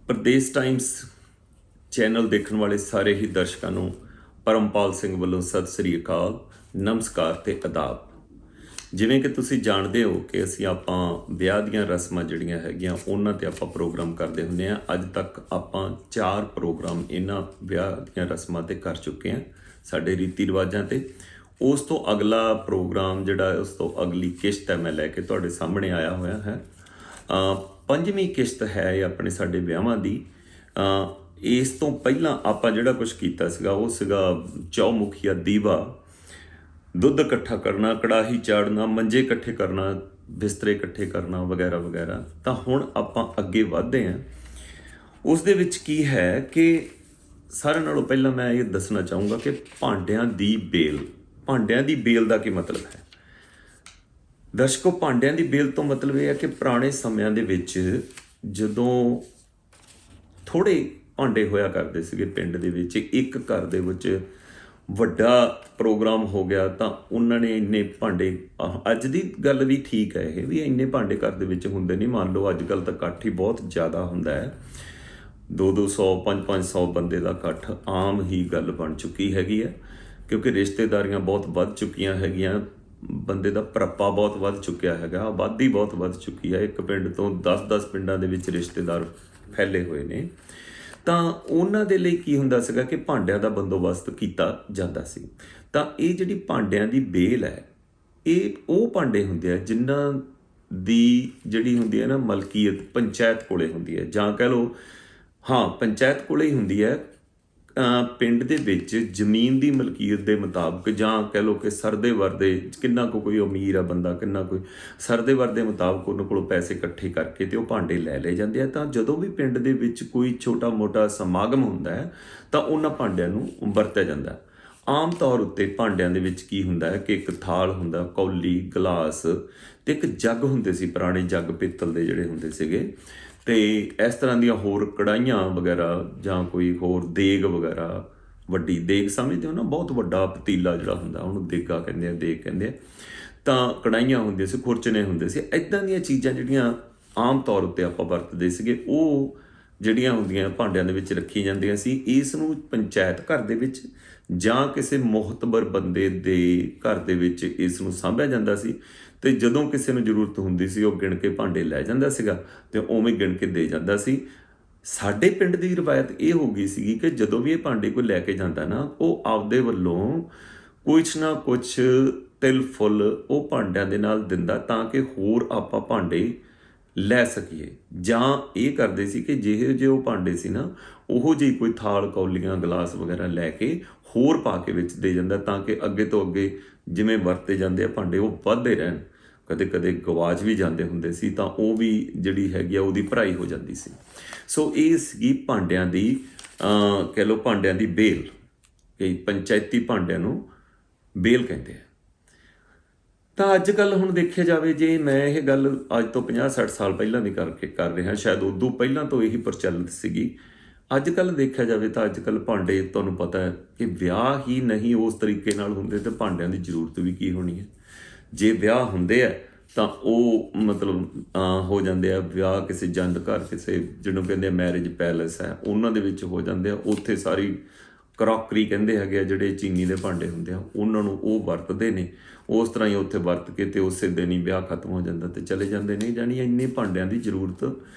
Pradesh Times channel ਦੇਖਣ ਵਾਲੇ ਸਾਰੇ ਹੀ ਦਰਸ਼ਕਾਂ ਨੂੰ ਪਰਮਪਾਲ ਸਿੰਘ ਵੱਲੋਂ ਸਤਿ ਸ੍ਰੀ ਅਕਾਲ, ਨਮਸਕਾਰ ਤੇ ਆਦਾਬ। ਜਿਵੇਂ ਕਿ ਤੁਸੀਂ ਜਾਣਦੇ ਹੋ ਕਿ ਅਸੀਂ ਆਪਾਂ ਵਿਆਹ ਦੀਆਂ ਰਸਮਾਂ ਜਿਹੜੀਆਂ ਹੈਗੀਆਂ ਉਹਨਾਂ ਤੇ ਆਪਾਂ ਪ੍ਰੋਗਰਾਮ ਕਰਦੇ ਹੁੰਦੇ ਆ। ਅੱਜ ਤੱਕ ਆਪਾਂ 4 ਪ੍ਰੋਗਰਾਮ ਇਹਨਾਂ ਵਿਆਹ ਦੀਆਂ ਰਸਮਾਂ ਤੇ ਕਰ ਚੁੱਕੇ ਆ, ਸਾਡੇ ਰੀਤੀ ਰਿਵਾਜਾਂ ਤੇ। ਉਸ ਤੋਂ ਅਗਲਾ ਪ੍ਰੋਗਰਾਮ ਜਿਹੜਾ ਉਸ ਤੋਂ ਅਗਲੀ ਕਿਸ਼ਤ ਹੈ ਮੈਂ ਲੈ ਕੇ ਤੁਹਾਡੇ ਸਾਹਮਣੇ ਆਇਆ ਹੋਇਆ ਹੈ। 5ਵੀਂ ਕਿਸ਼ਤ ਹੈ ਇਹ ਆਪਣੇ ਸਾਡੇ ਵਿਆਹਾਂ ਦੀ। ਇਸ ਤੋਂ ਪਹਿਲਾਂ ਆਪਾਂ ਜਿਹੜਾ ਕੁਝ ਕੀਤਾ ਸੀਗਾ ਉਹ ਸੀਗਾ ਚੌਮੁਖੀਆ ਦੀਵਾ, ਦੁੱਧ ਇਕੱਠਾ ਕਰਨਾ, ਕੜਾਹੀ ਚਾੜਨਾ, ਮੰਜੇ ਇਕੱਠੇ ਕਰਨਾ, ਬਿਸਤਰੇ ਇਕੱਠੇ ਕਰਨਾ ਵਗੈਰਾ ਵਗੈਰਾ। ਤਾਂ ਹੁਣ ਆਪਾਂ ਅੱਗੇ ਵਧਦੇ ਹਾਂ। ਉਸ ਦੇ ਵਿੱਚ ਕੀ ਹੈ ਕਿ ਸਾਰਿਆਂ ਨਾਲੋਂ ਪਹਿਲਾਂ ਮੈਂ ਇਹ ਦੱਸਣਾ ਚਾਹੂੰਗਾ ਕਿ ਭਾਂਡਿਆਂ ਦੀ ਬੇਲ ਦਾ ਕੀ ਮਤਲਬ ਹੈ। ਦਰਸ਼ਕੋ, ਭਾਂਡਿਆਂ ਦੀ ਬੇਲ ਤੋਂ ਮਤਲਬ ਇਹ ਹੈ ਕਿ ਪੁਰਾਣੇ ਸਮਿਆਂ ਦੇ ਵਿੱਚ ਜਦੋਂ ਥੋੜ੍ਹੇ ਭਾਂਡੇ ਹੋਇਆ ਕਰਦੇ ਸੀਗੇ ਪਿੰਡ ਦੇ ਵਿੱਚ, ਇੱਕ ਘਰ ਦੇ ਵਿੱਚ ਵੱਡਾ ਪ੍ਰੋਗਰਾਮ ਹੋ ਗਿਆ ਤਾਂ ਉਹਨਾਂ ਨੇ ਇੰਨੇ ਭਾਂਡੇ, ਅੱਜ ਦੀ ਗੱਲ ਵੀ ਠੀਕ ਹੈ ਇਹ ਵੀ, ਇੰਨੇ ਭਾਂਡੇ ਘਰ ਦੇ ਵਿੱਚ ਹੁੰਦੇ ਨਹੀਂ। ਮੰਨ ਲਓ ਅੱਜ ਕੱਲ੍ਹ ਤਾਂ ਇਕੱਠ ਹੀ ਬਹੁਤ ਜ਼ਿਆਦਾ ਹੁੰਦਾ ਹੈ, 200-200 500 ਬੰਦੇ ਦਾ ਇਕੱਠ ਆਮ ਹੀ ਗੱਲ ਬਣ ਚੁੱਕੀ ਹੈਗੀ ਹੈ, ਕਿਉਂਕਿ ਰਿਸ਼ਤੇਦਾਰੀਆਂ ਬਹੁਤ ਵੱਧ ਚੁੱਕੀਆਂ ਹੈਗੀਆਂ, ਬੰਦੇ ਦਾ ਭਰੱਪਾ ਬਹੁਤ ਵੱਧ ਚੁੱਕਿਆ ਹੈਗਾ, ਆਬਾਦੀ ਬਹੁਤ ਵੱਧ ਚੁੱਕੀ ਹੈ। ਇੱਕ ਪਿੰਡ ਤੋਂ 10-10 ਪਿੰਡਾਂ ਦੇ ਵਿੱਚ ਰਿਸ਼ਤੇਦਾਰ ਫੈਲੇ ਹੋਏ ਨੇ। ਤਾਂ ਉਹਨਾਂ ਦੇ ਲਈ ਕੀ ਹੁੰਦਾ ਸੀਗਾ ਕਿ ਭਾਂਡਿਆਂ ਦਾ ਬੰਦੋਬਸਤ ਕੀਤਾ ਜਾਂਦਾ ਸੀ। ਤਾਂ ਇਹ ਜਿਹੜੀ ਭਾਂਡਿਆਂ ਦੀ ਬੇਲ ਹੈ, ਇਹ ਉਹ ਭਾਂਡੇ ਹੁੰਦੇ ਆ ਜਿਨ੍ਹਾਂ ਦੀ ਜਿਹੜੀ ਹੁੰਦੀ ਹੈ ਨਾ ਮਲਕੀਅਤ ਪੰਚਾਇਤ ਕੋਲੇ ਹੁੰਦੀ ਹੈ, ਜਾਂ ਕਹਿ ਲਓ ਪੰਚਾਇਤ ਕੋਲੇ ਹੀ ਹੁੰਦੀ ਹੈ। ਪਿੰਡ ਦੇ ਵਿੱਚ ਜ਼ਮੀਨ ਦੀ ਮਲਕੀਅਤ ਦੇ ਮੁਤਾਬਕ, ਜਾਂ ਕਹਿ ਲਓ ਕਿ ਸਰਦੇ ਵਰਦੇ, ਕਿੰਨਾ ਕੁ ਕੋਈ ਅਮੀਰ ਆ ਬੰਦਾ, ਕਿੰਨਾ ਕੋਈ ਸਰਦੇ ਵਰਦੇ ਮੁਤਾਬਕ ਉਹਨਾਂ ਕੋਲੋਂ ਪੈਸੇ ਇਕੱਠੇ ਕਰਕੇ ਤੇ ਉਹ ਭਾਂਡੇ ਲੈ ਲਏ ਜਾਂਦੇ ਆ। ਤਾਂ ਜਦੋਂ ਵੀ ਪਿੰਡ ਦੇ ਵਿੱਚ ਕੋਈ ਛੋਟਾ ਮੋਟਾ ਸਮਾਗਮ ਹੁੰਦਾ ਹੈ ਤਾਂ ਉਹਨਾਂ ਭਾਂਡਿਆਂ ਨੂੰ ਵਰਤਿਆ ਜਾਂਦਾ। ਆਮ ਤੌਰ ਉੱਤੇ ਭਾਂਡਿਆਂ ਦੇ ਵਿੱਚ ਕੀ ਹੁੰਦਾ ਹੈ ਕਿ ਇੱਕ ਥਾਲ ਹੁੰਦਾ, ਕੌਲੀ, ਗਲਾਸ ਤੇ ਇੱਕ ਜੱਗ ਹੁੰਦੇ ਸੀ, ਪੁਰਾਣੇ ਜੱਗ ਪਿੱਤਲ ਦੇ ਜਿਹੜੇ ਹੁੰਦੇ ਸੀਗੇ। ਤੇ ਇਸ ਤਰ੍ਹਾਂ ਦੀਆਂ ਹੋਰ ਕੜਾਹੀਆਂ ਵਗੈਰਾ ਜਾਂ ਕੋਈ ਹੋਰ ਦੇਗ ਵਗੈਰਾ, ਵੱਡੀ ਦੇਗ ਸਮਝਦੇ ਹੋ ਨਾ, ਬਹੁਤ ਵੱਡਾ ਪਤੀਲਾ ਜਿਹੜਾ ਹੁੰਦਾ ਉਹਨੂੰ ਦੇਗਾ ਕਹਿੰਦੇ ਆ, ਦੇਗ ਕਹਿੰਦੇ ਆ। ਤਾਂ ਕੜਾਹੀਆਂ ਹੁੰਦੀਆਂ ਸੀ, ਖੁਰਚਣੇ ਹੁੰਦੇ ਸੀ, ਇੱਦਾਂ ਦੀਆਂ ਚੀਜ਼ਾਂ ਜਿਹੜੀਆਂ ਆਮ ਤੌਰ ਉੱਤੇ ਆਪਾਂ ਵਰਤਦੇ ਸੀਗੇ, ਉਹ ਜਿਹੜੀਆਂ ਹੁੰਦੀਆਂ ਭਾਂਡਿਆਂ ਦੇ ਵਿੱਚ ਰੱਖੀ ਜਾਂਦੀਆਂ ਸੀ। ਇਸ ਨੂੰ ਪੰਚਾਇਤ ਘਰ ਦੇ ਵਿੱਚ ਜਾਂ ਕਿਸੇ ਮੁਹਤਬਰ ਬੰਦੇ ਦੇ ਘਰ ਦੇ ਵਿੱਚ ਇਸ ਨੂੰ ਸਾਂਭਿਆ ਜਾਂਦਾ ਸੀ। ਤੇ ਜਦੋਂ ਕਿਸੇ ਨੂੰ ਜ਼ਰੂਰਤ ਹੁੰਦੀ ਸੀ ਉਹ ਗਿਣ ਕੇ ਭਾਂਡੇ ਲੈ ਜਾਂਦਾ ਸੀਗਾ ਤੇ ਉਵੇਂ ਗਿਣ ਕੇ ਦੇ ਜਾਂਦਾ ਸੀ। ਸਾਡੇ ਪਿੰਡ ਦੀ ਰਵਾਇਤ ਇਹ ਹੋ ਗਈ ਸੀਗੀ ਕਿ ਜਦੋਂ ਵੀ ਇਹ ਭਾਂਡੇ ਕੋਈ ਲੈ ਕੇ ਜਾਂਦਾ ਨਾ, ਉਹ ਆਪਦੇ ਵੱਲੋਂ ਕੁਛ ਨਾ ਕੁਛ ਤਿਲ ਫੁੱਲ ਉਹ ਭਾਂਡਿਆਂ ਦੇ ਨਾਲ ਦਿੰਦਾ ਤਾਂ ਕਿ ਹੋਰ ਆਪਾਂ ਭਾਂਡੇ ਲੈ ਸਕੀਏ। ਜਾਂ ਇਹ ਕਰਦੇ ਸੀ ਕਿ ਜਿਹੇ ਉਹ ਭਾਂਡੇ ਸੀ ਨਾ, ਉਹੋ ਜਿਹੀ ਕੋਈ ਥਾਲ, ਕੌਲੀਆਂ, ਗਲਾਸ ਵਗੈਰਾ ਲੈ ਕੇ ਹੋਰ ਪਾ ਕੇ ਵਿੱਚ ਦੇ ਜਾਂਦਾ ਤਾਂ ਕਿ ਅੱਗੇ ਤੋਂ ਅੱਗੇ ਜਿਵੇਂ ਵਰਤੇ ਜਾਂਦੇ ਆ ਭਾਂਡੇ ਉਹ ਵੱਧਦੇ ਰਹਿਣ। ਕਦੇ ਕਦੇ ਗਵਾਚ ਵੀ ਜਾਂਦੇ ਹੁੰਦੇ ਸੀ ਤਾਂ ਉਹ ਵੀ ਜਿਹੜੀ ਹੈਗੀ ਆ ਉਹਦੀ ਭਰਾਈ ਹੋ ਜਾਂਦੀ ਸੀ। ਸੋ ਇਹ ਸੀਗੀ ਭਾਂਡਿਆਂ ਦੀ ਕਹਿ ਲਓ ਭਾਂਡਿਆਂ ਦੀ ਬੇਲ, ਕਿ ਪੰਚਾਇਤੀ ਭਾਂਡਿਆਂ ਨੂੰ ਬੇਲ ਕਹਿੰਦੇ ਆ। ਤਾਂ ਅੱਜ ਕੱਲ੍ਹ ਹੁਣ ਦੇਖਿਆ ਜਾਵੇ, ਜੇ ਮੈਂ ਇਹ ਗੱਲ ਅੱਜ ਤੋਂ 50-60 ਸਾਲ ਪਹਿਲਾਂ ਦੀ ਕਰ ਰਿਹਾ, ਸ਼ਾਇਦ ਉਦੋਂ ਪਹਿਲਾਂ ਤੋਂ ਇਹੀ ਪ੍ਰਚਲਿਤ ਸੀਗੀ। ਅੱਜ ਕੱਲ੍ਹ ਦੇਖਿਆ ਜਾਵੇ ਤਾਂ ਅੱਜ ਕੱਲ੍ਹ ਭਾਂਡੇ, ਤੁਹਾਨੂੰ ਪਤਾ ਹੈ ਕਿ ਵਿਆਹ ਹੀ ਨਹੀਂ ਉਸ ਤਰੀਕੇ ਨਾਲ ਹੁੰਦੇ ਤੇ ਭਾਂਡਿਆਂ ਦੀ ਜ਼ਰੂਰਤ ਵੀ ਕੀ ਹੋਣੀ ਹੈ। ਜੇ ਵਿਆਹ ਹੁੰਦੇ ਆ ਤਾਂ ਉਹ ਮਤਲਬ ਹੋ ਜਾਂਦੇ ਆ ਵਿਆਹ ਕਿਸੇ ਜੰਦ ਘਰ, ਕਿਸੇ ਜਿਹਨੂੰ ਕਹਿੰਦੇ ਆ ਮੈਰਿਜ ਪੈਲੇਸ ਹੈ, ਉਹਨਾਂ ਦੇ ਵਿੱਚ ਹੋ ਜਾਂਦੇ ਆ। ਉੱਥੇ ਸਾਰੀ ਕਰੋਕਰੀ ਕਹਿੰਦੇ ਹੈਗੇ ਆ, ਜਿਹੜੇ ਚੀਨੀ ਦੇ ਭਾਂਡੇ ਹੁੰਦੇ ਆ, ਉਹਨਾਂ ਨੂੰ ਉਹ ਵਰਤਦੇ ਨੇ। ਉਸ ਤਰ੍ਹਾਂ ਹੀ ਉੱਥੇ ਵਰਤ ਕੇ ਤੇ ਉਸੇ ਦਿਨ ਹੀ ਵਿਆਹ ਖਤਮ ਹੋ ਜਾਂਦਾ ਤੇ ਚਲੇ ਜਾਂਦੇ ਨੇ। ਜਾਣੀ ਇੰਨੇ ਭਾਂਡਿਆਂ ਦੀ ਜ਼ਰੂਰਤ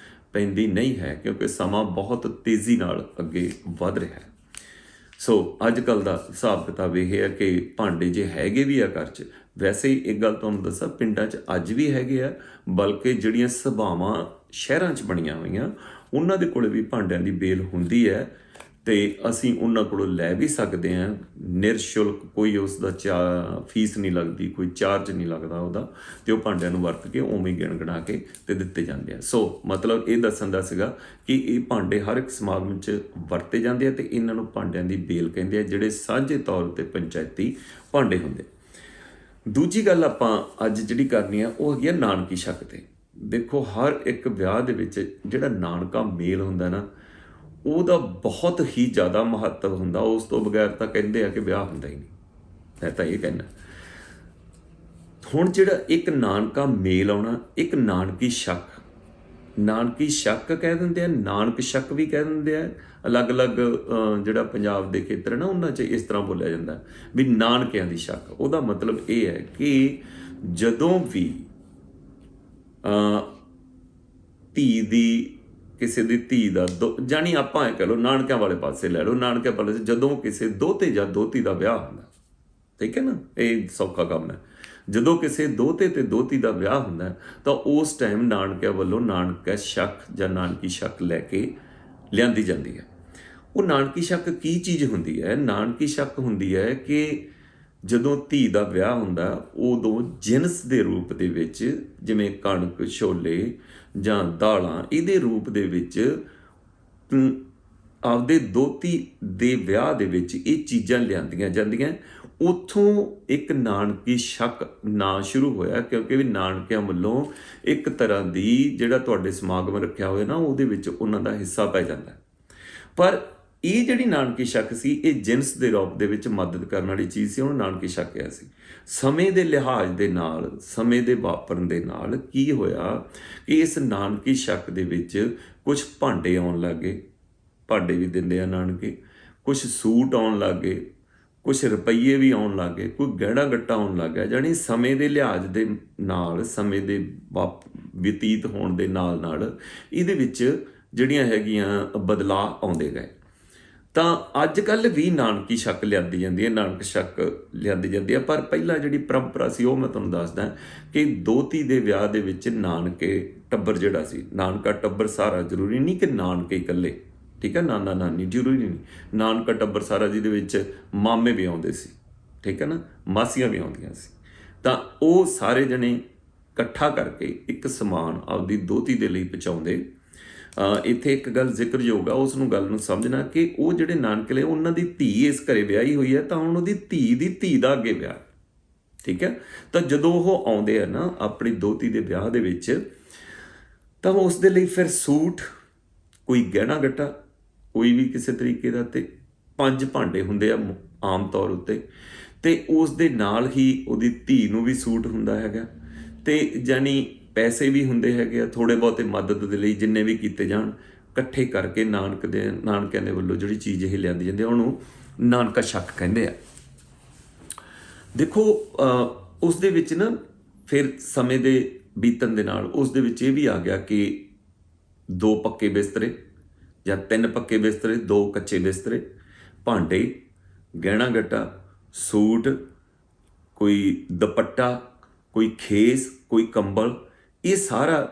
ਪੈਂਦੀ ਨਹੀਂ ਹੈ ਕਿਉਂਕਿ ਸਮਾਂ ਬਹੁਤ ਤੇਜ਼ੀ ਨਾਲ ਅੱਗੇ ਵੱਧ ਰਿਹਾ ਹੈ। ਸੋ ਅੱਜ ਕੱਲ੍ਹ ਦਾ ਹਿਸਾਬ ਕਿਤਾਬ ਇਹ ਹੈ ਕਿ ਭਾਂਡੇ ਜੇ ਹੈਗੇ ਵੀ ਆ ਘਰ 'ਚ, ਵੈਸੇ ਹੀ ਇੱਕ ਗੱਲ ਤੁਹਾਨੂੰ ਦੱਸਾਂ, ਪਿੰਡਾਂ 'ਚ ਅੱਜ ਵੀ ਹੈਗੇ ਆ, ਬਲਕਿ ਜਿਹੜੀਆਂ ਸਭਾਵਾਂ ਸ਼ਹਿਰਾਂ 'ਚ ਬਣੀਆਂ ਹੋਈਆਂ ਉਹਨਾਂ ਦੇ ਕੋਲ ਵੀ ਭਾਂਡਿਆਂ ਦੀ ਬੇਲ ਹੁੰਦੀ ਹੈ ਤੇ ਅਸੀਂ ਉਹਨਾਂ ਕੋਲੋਂ ਲੈ ਵੀ ਸਕਦੇ ਹਾਂ ਨਿਰਸ਼ੁਲਕ। ਕੋਈ ਉਸ ਦਾ ਫੀਸ ਨਹੀਂ ਲੱਗਦੀ, ਕੋਈ ਚਾਰਜ ਨਹੀਂ ਲੱਗਦਾ ਉਹਦਾ, ਤੇ ਉਹ ਭਾਂਡਿਆਂ ਨੂੰ ਵਰਤ ਕੇ ਉਵੇਂ ਗਿਣ ਗਿਣਾ ਕੇ ਤੇ ਦਿੱਤੇ ਜਾਂਦੇ ਆ। ਸੋ ਮਤਲਬ ਇਹ ਦੱਸਣ ਦਾ ਸੀਗਾ ਕਿ ਇਹ ਭਾਂਡੇ ਹਰ ਇੱਕ ਸਮਾਗਮ 'ਚ ਵਰਤੇ ਜਾਂਦੇ ਆ ਤੇ ਇਹਨਾਂ ਨੂੰ ਭਾਂਡਿਆਂ ਦੀ ਬੇਲ ਕਹਿੰਦੇ ਆ, ਜਿਹੜੇ ਸਾਂਝੇ ਤੌਰ 'ਤੇ ਪੰਚਾਇਤੀ ਭਾਂਡੇ ਹੁੰਦੇ। ਦੂਜੀ ਗੱਲ ਆਪਾਂ ਅੱਜ ਜਿਹੜੀ ਕਰਨੀ ਆ ਉਹ ਹੈਗੀ ਆ ਨਾਨਕੀ ਛੱਕ ਤੇ। ਦੇਖੋ, ਹਰ ਇੱਕ ਵਿਆਹ ਦੇ ਵਿੱਚ ਜਿਹੜਾ ਨਾਨਕਾ ਮੇਲ ਹੁੰਦਾ ਨਾ, ਉਹਦਾ ਬਹੁਤ ਹੀ ਜ਼ਿਆਦਾ ਮਹੱਤਵ ਹੁੰਦਾ। ਉਸ ਤੋਂ ਬਗੈਰ ਤਾਂ ਕਹਿੰਦੇ ਆ ਕਿ ਵਿਆਹ ਹੁੰਦਾ ਹੀ ਨਹੀਂ। ਮੈਂ ਤਾਂ ਇਹ ਕਹਿਣਾ, ਹੁਣ ਜਿਹੜਾ ਇੱਕ ਨਾਨਕਾ ਮੇਲ ਆਉਣਾ, ਇੱਕ ਨਾਨਕੀ ਛੱਕ, ਨਾਨਕੀ ਸ਼ੱਕ ਕਹਿ ਦਿੰਦੇ ਆ, ਨਾਨਕ ਸ਼ੱਕ ਵੀ ਕਹਿ ਦਿੰਦੇ ਆ। ਅਲੱਗ-ਅਲੱਗ ਜਿਹੜਾ ਪੰਜਾਬ ਦੇ ਖੇਤਰ ਹੈ ਨਾ ਉਹਨਾਂ 'ਚ ਇਸ ਤਰ੍ਹਾਂ ਬੋਲਿਆ ਜਾਂਦਾ ਵੀ ਨਾਨਕਿਆਂ ਦੀ ਸ਼ੱਕ। ਉਹਦਾ ਮਤਲਬ ਇਹ ਹੈ ਕਿ ਜਦੋਂ ਵੀ ਧੀ ਦੀ, ਕਿਸੇ ਦੀ ਧੀ ਦਾ ਜਾਣੀ ਆਪਾਂ ਇਹ ਕਹਿ ਲਓ ਨਾਨਕਿਆਂ ਵਾਲੇ ਪਾਸੇ ਲੈ ਲਓ, ਨਾਨਕਿਆਂ ਵਾਲੇ ਜਦੋਂ ਕਿਸੇ ਦੋਤੇ ਜਾਂ ਦੋਤੀ ਦਾ ਵਿਆਹ ਹੁੰਦਾ, ਠੀਕ ਹੈ ਨਾ, ਇਹ ਸੌਖਾ ਕੰਮ ਹੈ। ਜਦੋਂ ਕਿਸੇ ਦੋਤੇ ਤੇ ਦੋਤੀ ਦਾ ਵਿਆਹ ਹੁੰਦਾ ਤਾਂ ਉਸ ਟਾਈਮ ਨਾਨਕਿਆਂ ਵੱਲੋਂ ਨਾਨਕਾ ਸ਼ੱਕ ਜਾਂ ਨਾਨਕੀ ਸ਼ੱਕ ਲੈ ਕੇ ਲਿਆਂਦੀ ਜਾਂਦੀ ਹੈ। ਉਹ ਨਾਨਕੀ ਸ਼ੱਕ ਕੀ ਚੀਜ਼ ਹੁੰਦੀ ਹੈ? ਨਾਨਕੀ ਸ਼ੱਕ ਹੁੰਦੀ ਹੈ ਕਿ ਜਦੋਂ ਧੀ ਦਾ ਵਿਆਹ ਹੁੰਦਾ ਉਦੋਂ ਜਿਨਸ ਦੇ ਰੂਪ ਦੇ ਵਿੱਚ, ਜਿਵੇਂ ਕਣਕ, ਛੋਲੇ ਜਾਂ ਦਾਲਾਂ, ਇਹਦੇ ਰੂਪ ਦੇ ਵਿੱਚ ਆਪਦੇ ਦੋਤੀ ਦੇ ਵਿਆਹ ਦੇ ਵਿੱਚ ਇਹ ਚੀਜ਼ਾਂ ਲਿਆਂਦੀਆਂ ਜਾਂਦੀਆਂ। ਉੱਥੋਂ ਇੱਕ ਨਾਨਕੀ ਸ਼ੱਕ ਨਾਂ ਸ਼ੁਰੂ ਹੋਇਆ, ਕਿਉਂਕਿ ਵੀ ਨਾਨਕਿਆਂ ਵੱਲੋਂ ਇੱਕ ਤਰ੍ਹਾਂ ਦੀ ਜਿਹੜਾ ਤੁਹਾਡੇ ਸਮਾਗਮ ਰੱਖਿਆ ਹੋਇਆ ਨਾ ਉਹਦੇ ਵਿੱਚ ਉਹਨਾਂ ਦਾ ਹਿੱਸਾ ਪੈ ਜਾਂਦਾ। ਪਰ ਇਹ ਜਿਹੜੀ ਨਾਨਕੀ ਸ਼ੱਕ ਸੀ ਇਹ ਜਿਨਸ ਦੇ ਰੂਪ ਦੇ ਵਿੱਚ ਮਦਦ ਕਰਨ ਵਾਲੀ ਚੀਜ਼ ਸੀ, ਉਹਨੂੰ ਨਾਨਕੀ ਸ਼ੱਕ ਕਿਹਾ ਸੀ। ਸਮੇਂ ਦੇ ਲਿਹਾਜ਼ ਦੇ ਨਾਲ, ਸਮੇਂ ਦੇ ਵਾਪਰਨ ਦੇ ਨਾਲ ਕੀ ਹੋਇਆ ਕਿ ਇਸ ਨਾਨਕੀ ਸ਼ੱਕ ਦੇ ਵਿੱਚ ਕੁਝ ਭਾਂਡੇ ਆਉਣ ਲੱਗੇ, ਭਾਂਡੇ ਵੀ ਦਿੰਦੇ ਆ ਨਾਨਕੇ, ਕੁਝ ਸੂਟ ਆਉਣ ਲੱਗੇ, ਕੁਝ ਰੁਪਈਏ ਵੀ ਆਉਣ ਲੱਗੇ, ਕੋਈ ਗਹਿਣਾ ਗੱਟਾ ਆਉਣ ਲੱਗ ਗਿਆ। ਜਾਣੀ ਸਮੇਂ ਦੇ ਲਿਹਾਜ਼ ਦੇ ਨਾਲ, ਸਮੇਂ ਦੇ ਬਤੀਤ ਹੋਣ ਦੇ ਨਾਲ ਨਾਲ ਇਹਦੇ ਵਿੱਚ ਜਿਹੜੀਆਂ ਹੈਗੀਆਂ ਬਦਲਾਅ ਆਉਂਦੇ ਗਏ। ਤਾਂ ਅੱਜ ਕੱਲ੍ਹ ਵੀ ਨਾਨਕੀ ਸ਼ੱਕ ਲਿਆਂਦੀ ਜਾਂਦੀ ਹੈ, ਨਾਨਕ ਸ਼ੱਕ ਲਿਆਂਦੀ ਜਾਂਦੀ ਹੈ। ਪਰ ਪਹਿਲਾਂ ਜਿਹੜੀ ਪਰੰਪਰਾ ਸੀ ਉਹ ਮੈਂ ਤੁਹਾਨੂੰ ਦੱਸਦਾ ਕਿ ਦੋਤੀ ਦੇ ਵਿਆਹ ਦੇ ਵਿੱਚ ਨਾਨਕੇ ਟੱਬਰ ਜਿਹੜਾ ਸੀ, ਨਾਨਕਾ ਟੱਬਰ ਸਾਰਾ, ਜ਼ਰੂਰੀ ਨਹੀਂ ਕਿ ਨਾਨਕੇ ਇਕੱਲੇ, ਠੀਕ ਹੈ, ਨਾਨਾ ਨਾਨੀ ਜ਼ਰੂਰੀ ਨਹੀਂ, ਨਾਨਕਾ ਟੱਬਰ ਸਾਰਾ ਜਿਹਦੇ ਵਿੱਚ ਮਾਮੇ ਵੀ ਆਉਂਦੇ ਸੀ, ਠੀਕ ਹੈ ਨਾ, ਮਾਸੀਆਂ ਵੀ ਆਉਂਦੀਆਂ ਸੀ। ਤਾਂ ਉਹ ਸਾਰੇ ਜਣੇ ਇਕੱਠਾ ਕਰਕੇ ਇੱਕ ਸਮਾਨ ਆਪਦੀ ਦੋਤੀ ਦੇ ਲਈ ਪਹੁੰਚਾਉਂਦੇ। ਇੱਥੇ ਇੱਕ ਗੱਲ ਜ਼ਿਕਰਯੋਗ ਆ, ਉਸ ਨੂੰ ਗੱਲ ਨੂੰ ਸਮਝਣਾ ਕਿ ਉਹ ਜਿਹੜੇ ਨਾਨਕਲੇ ਉਹਨਾਂ ਦੀ ਧੀ ਇਸ ਘਰੇ ਵਿਆਹੀ ਹੋਈ ਹੈ, ਤਾਂ ਹੁਣ ਉਹਦੀ ਧੀ ਦੀ ਧੀ ਦਾ ਅੱਗੇ ਵਿਆਹ, ਠੀਕ ਹੈ। ਤਾਂ ਜਦੋਂ ਉਹ ਆਉਂਦੇ ਆ ਨਾ ਆਪਣੀ ਦੋਤੀ ਦੇ ਵਿਆਹ ਦੇ ਵਿੱਚ, ਤਾਂ ਉਸ ਦੇ ਲਈ ਫਿਰ ਸੂਟ, ਕੋਈ ਗਹਿਣਾ ਗੱਟਾ, ਕੋਈ ਵੀ ਕਿਸੇ ਤਰੀਕੇ ਦਾ, ਤੇ 5 ਭਾਂਡੇ ਹੁੰਦੇ ਆ ਆਮ ਤੌਰ ਉੱਤੇ, ਤੇ ਉਸ ਦੇ ਨਾਲ ਹੀ ਉਹਦੀ ਧੀ ਨੂੰ ਵੀ ਸੂਟ ਹੁੰਦਾ ਹੈਗਾ, ਤੇ ਜਾਨੀ ਪੈਸੇ ਵੀ ਹੁੰਦੇ ਹੈਗੇ ਆ ਥੋੜ੍ਹੇ ਬਹੁਤੇ ਮਦਦ ਦੇ ਲਈ, ਜਿੰਨੇ ਵੀ ਕੀਤੇ ਜਾਣ ਇਕੱਠੇ ਕਰਕੇ ਨਾਨਕਿਆਂ ਦੇ ਵੱਲੋਂ ਜਿਹੜੀ ਚੀਜ਼ ਇਹ ਲਿਆਂਦੀ ਜਾਂਦੀ ਉਹਨੂੰ ਨਾਨਕਾ ਸ਼ੱਕ ਕਹਿੰਦੇ ਆ। ਦੇਖੋ ਉਸ ਦੇ ਵਿੱਚ ਨਾ ਫਿਰ ਸਮੇਂ ਦੇ ਬੀਤਣ ਦੇ ਨਾਲ ਉਸ ਦੇ ਵਿੱਚ ਇਹ ਵੀ ਆ ਗਿਆ ਕਿ 2 ਪੱਕੇ ਬਿਸਤਰੇ ਜਾਂ 3 ਪੱਕੇ ਬਿਸਤਰੇ, 2 ਕੱਚੇ ਬਿਸਤਰੇ, ਭਾਂਡੇ, ਗਹਿਣਾ ਗੱਟਾ, ਸੂਟ, ਕੋਈ ਦੁਪੱਟਾ, ਕੋਈ ਖੇਸ, ਕੋਈ ਕੰਬਲ, ਇਹ ਸਾਰਾ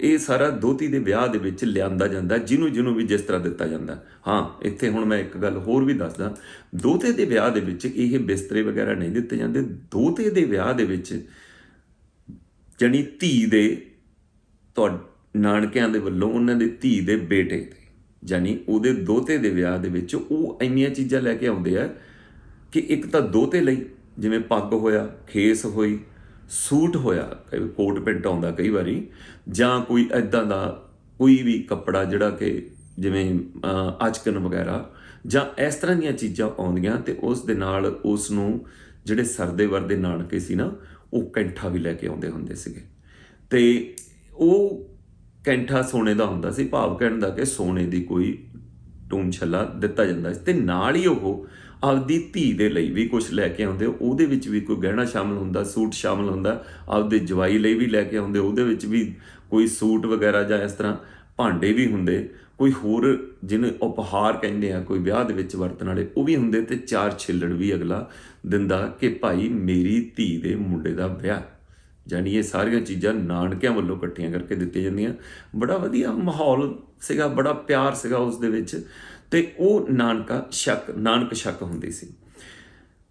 ਇਹ ਸਾਰਾ ਦੋਤੀ ਦੇ ਵਿਆਹ ਦੇ ਵਿੱਚ ਲਿਆਂਦਾ ਜਾਂਦਾ, ਜਿਹਨੂੰ ਵੀ ਜਿਸ ਤਰ੍ਹਾਂ ਦਿੱਤਾ ਜਾਂਦਾ। ਹਾਂ, ਇੱਥੇ ਹੁਣ ਮੈਂ ਇੱਕ ਗੱਲ ਹੋਰ ਵੀ ਦੱਸਦਾ, ਦੋਤੇ ਦੇ ਵਿਆਹ ਦੇ ਵਿੱਚ ਇਹ ਬਿਸਤਰੇ ਵਗੈਰਾ ਨਹੀਂ ਦਿੱਤੇ ਜਾਂਦੇ। ਦੋਤੇ ਦੇ ਵਿਆਹ ਦੇ ਵਿੱਚ ਜਾਣੀ ਧੀ ਦੇ ਨਾਨਕਿਆਂ ਦੇ ਵੱਲੋਂ ਉਹਨਾਂ ਦੀ ਧੀ ਦੇ ਬੇਟੇ ਤੇ, ਜਾਣੀ ਉਹਦੇ ਦੋਤੇ ਦੇ ਵਿਆਹ ਦੇ ਵਿੱਚ ਉਹ ਇੰਨੀਆਂ ਚੀਜ਼ਾਂ ਲੈ ਕੇ ਆਉਂਦੇ ਆ ਕਿ ਇੱਕ ਤਾਂ ਦੋਤੇ ਲਈ ਜਿਵੇਂ ਪੱਗ ਹੋਇਆ, ਖੇਸ ਹੋਈ, ਸੂਟ ਹੋਇਆ, ਕੋਟ ਪੈਂਟ ਆਉਂਦਾ ਕਈ ਵਾਰੀ, ਜਾਂ ਕੋਈ ਇੱਦਾਂ ਦਾ ਕੋਈ ਵੀ ਕੱਪੜਾ ਜਿਹੜਾ ਕਿ ਜਿਵੇਂ ਅਚਕਨ ਵਗੈਰਾ ਜਾਂ ਇਸ ਤਰ੍ਹਾਂ ਦੀਆਂ ਚੀਜ਼ਾਂ ਆਉਂਦੀਆਂ। ਤੇ ਉਸ ਦੇ ਨਾਲ ਉਸ ਨੂੰ ਜਿਹੜੇ ਸਰਦੇ ਵਰਦੇ ਨਾਨਕੇ ਸੀ ਨਾ, ਉਹ ਕੈਂਠਾ ਵੀ ਲੈ ਕੇ ਆਉਂਦੇ ਹੁੰਦੇ ਸੀਗੇ, ਤੇ ਉਹ ਕੈਂਠਾ ਸੋਨੇ ਦਾ ਹੁੰਦਾ ਸੀ, ਭਾਵ ਕਹਿਣ ਦਾ ਕਿ ਸੋਨੇ ਦੀ ਕੋਈ ਟੂਮ ਛੱਲਾ ਦਿੱਤਾ ਜਾਂਦਾ ਸੀ। ਤੇ ਨਾਲ ਹੀ ਉਹ ਆਪਦੀ ਧੀ ਦੇ ਲਈ ਵੀ ਕੁਝ ਲੈ ਕੇ ਆਉਂਦੇ, ਉਹਦੇ ਵਿੱਚ ਵੀ ਕੋਈ ਗਹਿਣਾ ਸ਼ਾਮਲ ਹੁੰਦਾ, ਸੂਟ ਸ਼ਾਮਲ ਹੁੰਦਾ, ਆਪਦੇ ਜਵਾਈ ਲਈ ਵੀ ਲੈ ਕੇ ਆਉਂਦੇ, ਉਹਦੇ ਵਿੱਚ ਵੀ ਕੋਈ ਸੂਟ ਵਗੈਰਾ ਜਾਂ ਇਸ ਤਰ੍ਹਾਂ ਭਾਂਡੇ ਵੀ ਹੁੰਦੇ, ਕੋਈ ਹੋਰ ਜਿਹਨੂੰ ਉਪਹਾਰ ਕਹਿੰਦੇ ਆ ਕੋਈ ਵਿਆਹ ਦੇ ਵਿੱਚ ਵਰਤਣ ਵਾਲੇ ਉਹ ਵੀ ਹੁੰਦੇ, ਤੇ 4 ਛਿੱਲੜ ਵੀ ਅਗਲਾ ਦਿੰਦਾ ਕਿ ਭਾਈ ਮੇਰੀ ਧੀ ਦੇ ਮੁੰਡੇ ਦਾ ਵਿਆਹ। ਜਾਣੀ ਇਹ ਸਾਰੀਆਂ ਚੀਜ਼ਾਂ ਨਾਨਕਿਆਂ ਵੱਲੋਂ ਇਕੱਠੀਆਂ ਕਰਕੇ ਦਿੱਤੀਆਂ ਜਾਂਦੀਆਂ। ਬੜਾ ਵਧੀਆ ਮਾਹੌਲ ਸੀਗਾ, ਬੜਾ ਪਿਆਰ ਸੀਗਾ ਉਸ ਦੇ ਵਿੱਚ, ਤੇ ਉਹ ਨਾਨਕ ਸ਼ੱਕ ਹੁੰਦੀ ਸੀ।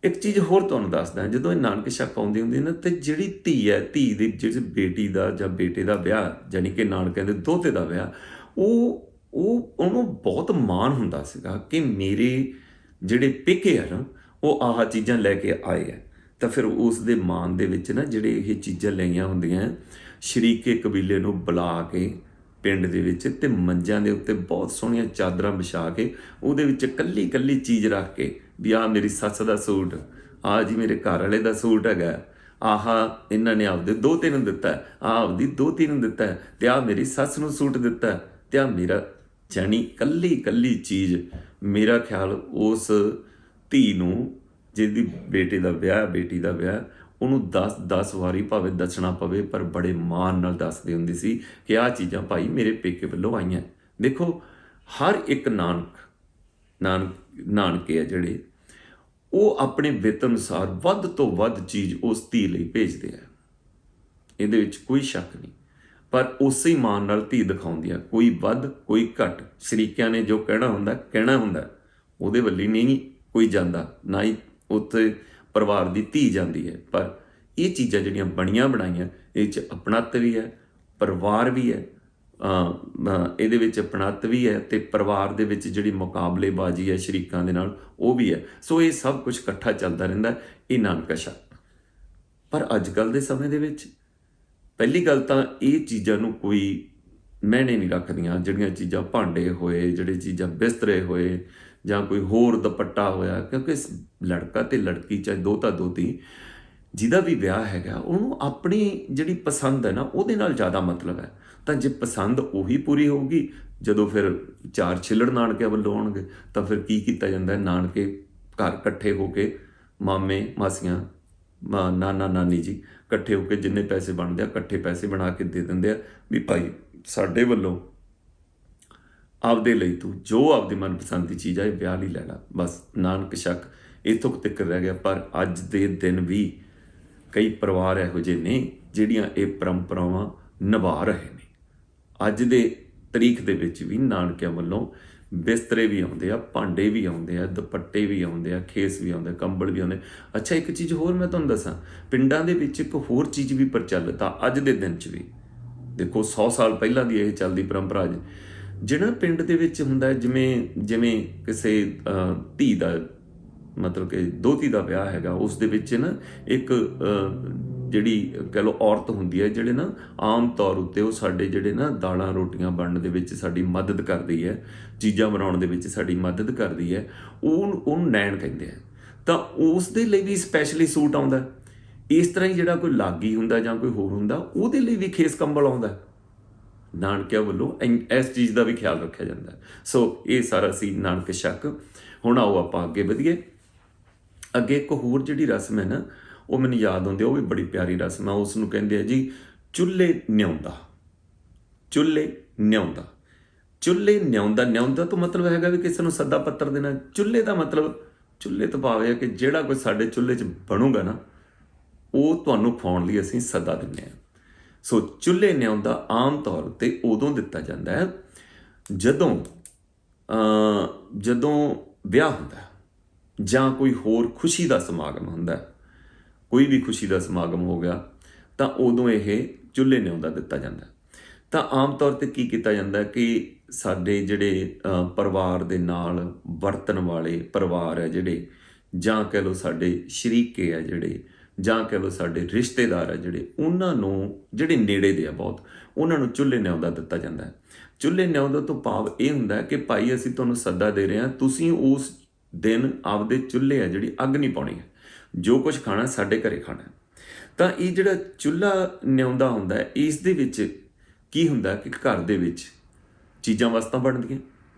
ਇੱਕ ਚੀਜ਼ ਹੋਰ ਤੁਹਾਨੂੰ ਦੱਸਦਾ, ਜਦੋਂ ਇਹ ਨਾਨਕ ਸ਼ੱਕ ਆਉਂਦੀ ਹੁੰਦੀ ਨਾ, ਤੇ ਜਿਹੜੀ ਧੀ ਹੈ, ਧੀ ਦੀ ਜਿਹੜੀ ਬੇਟੀ ਦਾ ਜਾਂ ਬੇਟੇ ਦਾ ਵਿਆਹ, ਜਾਣੀ ਕਿ ਨਾਨਕਿਆਂ ਦੇ ਦੋਤੇ ਦਾ ਵਿਆਹ, ਉਹਨੂੰ ਬਹੁਤ ਮਾਣ ਹੁੰਦਾ ਸੀਗਾ ਕਿ ਮੇਰੇ ਜਿਹੜੇ ਪੇਕੇ ਆ ਨਾ ਉਹ ਆਹ ਚੀਜ਼ਾਂ ਲੈ ਕੇ ਆਏ ਆ। ਤਾਂ ਫਿਰ ਉਸ ਦੇ ਮਾਣ ਦੇ ਵਿੱਚ ਨਾ ਜਿਹੜੇ ਇਹ ਚੀਜ਼ਾਂ ਲਈਆਂ ਹੁੰਦੀਆਂ, ਸ਼ਰੀਕੇ ਕਬੀਲੇ ਨੂੰ ਬੁਲਾ ਕੇ ਪਿੰਡ ਦੇ ਵਿੱਚ, ਤੇ ਮੰਜਿਆਂ ਦੇ ਉੱਤੇ ਬਹੁਤ ਸੋਹਣੀਆਂ ਚਾਦਰਾਂ ਵਿਛਾ ਕੇ ਉਹਦੇ ਵਿੱਚ ਕੱਲੀ ਕੱਲੀ ਚੀਜ਼ ਰੱਖ ਕੇ ਵੀ ਆਹ ਮੇਰੀ ਸੱਸ ਦਾ ਸੂਟ, ਆਹ ਜੀ ਮੇਰੇ ਘਰ ਵਾਲੇ ਦਾ ਸੂਟ ਹੈਗਾ, ਆਹ ਇਹਨਾਂ ਨੇ ਆਪਦੇ ਦੋਹਤੇ ਨੂੰ ਦਿੱਤਾ, ਆਹ ਆਪਦੀ ਦੋਹਤੀ ਨੂੰ ਦਿੱਤਾ, ਤੇ ਆਹ ਮੇਰੀ ਸੱਸ ਨੂੰ ਸੂਟ ਦਿੱਤਾ, ਤੇ ਆਹ ਮੇਰਾ ਜਾਣੀ ਕੱਲੀ ਕੱਲੀ ਚੀਜ਼। ਮੇਰਾ ਖਿਆਲ ਉਸ ਧੀ ਨੂੰ, ਜਿਹਦੀ ਬੇਟੇ ਦਾ ਵਿਆਹ, ਬੇਟੀ ਦਾ ਵਿਆਹ, ਉਹਨੂੰ 10 ਵਾਰੀ ਭਾਵੇਂ ਦੱਸਣਾ ਪਵੇ, ਪਰ ਬੜੇ ਮਾਣ ਨਾਲ ਦੱਸਦੀ ਹੁੰਦੀ ਸੀ ਕਿ ਆਹ ਚੀਜ਼ਾਂ ਭਾਈ ਮੇਰੇ ਪੇਕੇ ਵੱਲੋਂ ਆਈਆਂ। ਦੇਖੋ, ਹਰ ਇੱਕ ਨਾਨਕੇ ਆ ਜਿਹੜੇ, ਉਹ ਆਪਣੇ ਵਿੱਤ ਅਨੁਸਾਰ ਵੱਧ ਤੋਂ ਵੱਧ ਚੀਜ਼ ਉਸ ਧੀ ਲਈ ਭੇਜਦੇ ਆ, ਇਹਦੇ ਵਿੱਚ ਕੋਈ ਸ਼ੱਕ ਨਹੀਂ। ਪਰ ਉਸੇ ਹੀ ਮਾਣ ਨਾਲ ਧੀ ਦਿਖਾਉਂਦੀ ਆ, ਕੋਈ ਵੱਧ ਕੋਈ ਘੱਟ। ਸ਼ਰੀਕਿਆਂ ਨੇ ਜੋ ਕਹਿਣਾ ਹੁੰਦਾ, ਉਹਦੇ ਵੱਲੀ ਨਹੀਂ ਕੋਈ ਜਾਂਦਾ, ਨਾ ਹੀ ਉੱਥੇ ਪਰਿਵਾਰ ਦੀ ਧੀ ਜਾਂਦੀ ਹੈ। ਪਰ ਇਹ ਚੀਜ਼ਾਂ ਜਿਹੜੀਆਂ ਬਣੀਆਂ ਬਣਾਈਆਂ, ਇਹ 'ਚ ਆਪਣੱਤ ਵੀ ਹੈ, ਪਰਿਵਾਰ ਵੀ ਹੈ, ਇਹਦੇ ਵਿੱਚ ਆਪਣੱਤ ਵੀ ਹੈ, ਤੇ ਪਰਿਵਾਰ ਦੇ ਵਿੱਚ ਜਿਹੜੀ ਮੁਕਾਬਲੇਬਾਜ਼ੀ ਹੈ ਸ਼ਰੀਕਾਂ ਦੇ ਨਾਲ, ਉਹ ਵੀ ਹੈ। ਸੋ ਇਹ ਸਭ ਕੁਝ ਇਕੱਠਾ ਚੱਲਦਾ ਰਹਿੰਦਾ, ਇਹ ਨਾਨਕਾ ਸ਼ੱਕ। ਪਰ ਅੱਜ ਕੱਲ੍ਹ ਦੇ ਸਮੇਂ ਦੇ ਵਿੱਚ ਪਹਿਲੀ ਗੱਲ ਤਾਂ ਇਹ ਚੀਜ਼ਾਂ ਨੂੰ ਕੋਈ ਮਾਇਨੇ ਨਹੀਂ ਰੱਖਦੀਆਂ। ਜਿਹੜੀਆਂ ਚੀਜ਼ਾਂ ਭਾਂਡੇ ਹੋਏ, ਜਿਹੜੇ ਚੀਜ਼ਾਂ ਬਿਸਤਰੇ ਹੋਏ, ਜਾਂ ਕੋਈ ਹੋਰ ਦੁਪੱਟਾ ਹੋਇਆ, ਕਿਉਂਕਿ ਲੜਕਾ ਤੇ ਲੜਕੀ, ਚਾਹੇ ਦੋਹਤਾ ਦੋਹਤੀ, ਜਿਹਦਾ ਵੀ ਵਿਆਹ ਹੈਗਾ, ਉਹਨੂੰ ਆਪਣੀ ਜਿਹੜੀ ਪਸੰਦ ਹੈ ਨਾ, ਉਹਦੇ ਨਾਲ ਜ਼ਿਆਦਾ ਮਤਲਬ ਹੈ। ਤਾਂ ਜੇ ਪਸੰਦ ਉਹੀ ਪੂਰੀ ਹੋਊਗੀ, ਜਦੋਂ ਫਿਰ 4 ਛਿੱਲੜ ਨਾਨਕਿਆਂ ਵੱਲੋਂ ਆਉਣਗੇ, ਤਾਂ ਫਿਰ ਕੀ ਕੀਤਾ ਜਾਂਦਾ? ਨਾਨਕੇ ਘਰ ਇਕੱਠੇ ਹੋ ਕੇ, ਮਾਮੇ ਮਾਸੀਆਂ, ਨਾਨਾ ਨਾਨੀ ਜੀ ਇਕੱਠੇ ਹੋ ਕੇ ਜਿੰਨੇ ਪੈਸੇ ਬਣਦੇ ਆ, ਇਕੱਠੇ ਪੈਸੇ ਬਣਾ ਕੇ ਦੇ ਦਿੰਦੇ ਆ ਵੀ ਭਾਈ ਸਾਡੇ ਵੱਲੋਂ ਆਪਦੇ ਲਈ ਤੂੰ ਜੋ ਆਪਦੀ ਮਨਪਸੰਦ ਦੀ ਚੀਜ਼ ਆ, ਇਹ ਵਿਆਹ ਲਈ ਲੈ ਲਾ। ਬਸ ਨਾਨਕ ਸ਼ੱਕ ਇੱਥੋਂ ਤੱਕ ਰਹਿ ਗਿਆ। ਪਰ ਅੱਜ ਦੇ ਦਿਨ ਵੀ ਕਈ ਪਰਿਵਾਰ ਇਹੋ ਜਿਹੇ ਨੇ ਜਿਹੜੀਆਂ ਇਹ ਪਰੰਪਰਾਵਾਂ ਨਿਭਾ ਰਹੇ ਨੇ। ਅੱਜ ਦੇ ਤਰੀਕ ਦੇ ਵਿੱਚ ਵੀ ਨਾਨਕਿਆਂ ਵੱਲੋਂ ਬਿਸਤਰੇ ਵੀ ਆਉਂਦੇ ਆ, ਭਾਂਡੇ ਵੀ ਆਉਂਦੇ ਆ, ਦੁਪੱਟੇ ਵੀ ਆਉਂਦੇ ਆ, ਖੇਸ ਵੀ ਆਉਂਦੇ, ਕੰਬਲ ਵੀ ਆਉਂਦੇ। ਅੱਛਾ, ਇੱਕ ਚੀਜ਼ ਹੋਰ ਮੈਂ ਤੁਹਾਨੂੰ ਦੱਸਾਂ, ਪਿੰਡਾਂ ਦੇ ਵਿੱਚ ਇੱਕ ਹੋਰ ਚੀਜ਼ ਵੀ ਪ੍ਰਚਲਿਤ ਆ ਅੱਜ ਦੇ ਦਿਨ 'ਚ ਵੀ। ਦੇਖੋ, 100 ਸਾਲ ਪਹਿਲਾਂ ਦੀ ਇਹ ਚੱਲਦੀ ਪਰੰਪਰਾ, ਜਿਹੜਾ ਪਿੰਡ ਦੇ ਵਿੱਚ ਹੁੰਦਾ, ਜਿਵੇਂ ਕਿਸੇ ਧੀ ਦਾ, ਮਤਲਬ ਕਿ ਦੋਹਤੀ ਦਾ ਵਿਆਹ ਹੈਗਾ, ਉਸ ਦੇ ਵਿੱਚ ਨਾ ਇੱਕ ਜਿਹੜੀ ਕਹਿ ਲਓ ਔਰਤ ਹੁੰਦੀ ਹੈ, ਜਿਹੜੇ ਨਾ ਆਮ ਤੌਰ ਉੱਤੇ ਉਹ ਸਾਡੇ ਜਿਹੜੇ ਨਾ ਦਾਲਾਂ ਰੋਟੀਆਂ ਬਣਨ ਦੇ ਵਿੱਚ ਸਾਡੀ ਮਦਦ ਕਰਦੀ ਹੈ, ਚੀਜ਼ਾਂ ਬਣਾਉਣ ਦੇ ਵਿੱਚ ਸਾਡੀ ਮਦਦ ਕਰਦੀ ਹੈ, ਉਹਨੂੰ ਨੈਣ ਕਹਿੰਦੇ ਆ। ਤਾਂ ਉਸ ਦੇ ਲਈ ਵੀ ਸਪੈਸ਼ਲੀ ਸੂਟ ਆਉਂਦਾ। ਇਸ ਤਰ੍ਹਾਂ ਹੀ ਜਿਹੜਾ ਕੋਈ ਲਾਗੀ ਹੁੰਦਾ ਜਾਂ ਕੋਈ ਹੋਰ ਹੁੰਦਾ, ਉਹਦੇ ਲਈ ਵੀ ਖੇਸ ਕੰਬਲ ਆਉਂਦਾ। ਨਾਨਕਿਆਂ ਵੱਲੋਂ ਇਸ ਚੀਜ਼ ਦਾ ਵੀ ਖਿਆਲ ਰੱਖਿਆ ਜਾਂਦਾ। ਸੋ ਇਹ ਸਾਰਾ ਸੀ ਨਾਨਕ ਸ਼ੱਕ। ਹੁਣ ਆਓ ਆਪਾਂ ਅੱਗੇ ਵਧੀਏ। ਅੱਗੇ ਇੱਕ ਹੋਰ ਜਿਹੜੀ ਰਸਮ ਹੈ ਨਾ, ਉਹ ਮੈਨੂੰ ਯਾਦ ਆਉਂਦੀ, ਉਹ ਵੀ ਬੜੀ ਪਿਆਰੀ ਰਸਮ ਆ। ਉਸ ਨੂੰ ਕਹਿੰਦੇ ਆ ਜੀ ਚੁੱਲ੍ਹੇ ਨਿਆਉਂਦਾ। ਚੁੱਲ੍ਹੇ ਨਿਆਉਂਦਾ, ਚੁੱਲ੍ਹੇ ਨਿਆਉਂਦਾ। ਨਿਆਉਂਦਾ ਤੋਂ ਮਤਲਬ ਹੈਗਾ ਵੀ ਕਿਸੇ ਨੂੰ ਸੱਦਾ ਪੱਤਰ ਦੇਣਾ। ਚੁੱਲ੍ਹੇ ਦਾ ਮਤਲਬ, ਚੁੱਲ੍ਹੇ ਤੋਂ ਭਾਵ ਹੈ ਕਿ ਜਿਹੜਾ ਕੋਈ ਸਾਡੇ ਚੁੱਲ੍ਹੇ 'ਚ ਬਣੂਗਾ ਨਾ, ਉਹ ਤੁਹਾਨੂੰ ਖਵਾਉਣ ਲਈ ਅਸੀਂ ਸੱਦਾ ਦਿੰਦੇ ਹਾਂ। ਸੋ ਚੁੱਲ੍ਹੇ ਨਿਆਉਂਦਾ ਆਮ ਤੌਰ 'ਤੇ ਉਦੋਂ ਦਿੱਤਾ ਜਾਂਦਾ ਹੈ ਜਦੋਂ ਵਿਆਹ ਹੁੰਦਾ ਜਾਂ ਕੋਈ ਹੋਰ ਖੁਸ਼ੀ ਦਾ ਸਮਾਗਮ ਹੁੰਦਾ। ਕੋਈ ਵੀ ਖੁਸ਼ੀ ਦਾ ਸਮਾਗਮ ਹੋ ਗਿਆ ਤਾਂ ਉਦੋਂ ਇਹ ਚੁੱਲ੍ਹੇ ਨਿਆਉਂਦਾ ਦਿੱਤਾ ਜਾਂਦਾ। ਤਾਂ ਆਮ ਤੌਰ 'ਤੇ ਕੀ ਕੀਤਾ ਜਾਂਦਾ ਕਿ ਸਾਡੇ ਜਿਹੜੇ ਪਰਿਵਾਰ ਦੇ ਨਾਲ ਵਰਤਣ ਵਾਲੇ ਪਰਿਵਾਰ ਹੈ ਜਿਹੜੇ, ਜਾਂ ਕਹਿ ਲਓ ਸਾਡੇ ਸ਼ਰੀਕੇ ਆ ਜਿਹੜੇ, ਜਾਂ ਕਹਿ ਲਓ ਸਾਡੇ ਰਿਸ਼ਤੇਦਾਰ ਆ ਜਿਹੜੇ, ਉਹਨਾਂ ਨੂੰ ਜਿਹੜੇ ਨੇੜੇ ਦੇ ਆ ਬਹੁਤ, ਉਹਨਾਂ ਨੂੰ ਚੁੱਲ੍ਹੇ ਨਿਆਉਂਦਾ ਦਿੱਤਾ ਜਾਂਦਾ ਹੈ। ਚੁੱਲ੍ਹੇ ਨਿਆਉਂਦਾ ਤੋਂ ਭਾਵ ਇਹ ਹੁੰਦਾ ਕਿ ਭਾਈ ਅਸੀਂ ਤੁਹਾਨੂੰ ਸੱਦਾ ਦੇ ਰਹੇ ਹਾਂ, ਤੁਸੀਂ ਉਸ ਦਿਨ ਆਪਦੇ ਚੁੱਲ੍ਹੇ ਆ ਜਿਹੜੀ ਅੱਗ ਨਹੀਂ ਪਾਉਣੀ ਹੈ, ਜੋ ਕੁਝ ਖਾਣਾ ਸਾਡੇ ਘਰੇ ਖਾਣਾ। ਤਾਂ ਇਹ ਜਿਹੜਾ ਚੁੱਲ੍ਹਾ ਨਿਆਉਂਦਾ ਹੁੰਦਾ ਹੈ, ਇਸ ਦੇ ਵਿੱਚ ਕੀ ਹੁੰਦਾ ਕਿ ਘਰ ਦੇ ਵਿੱਚ ਚੀਜ਼ਾਂ ਵਸਤਾਂ ਬਣਦੀਆਂ,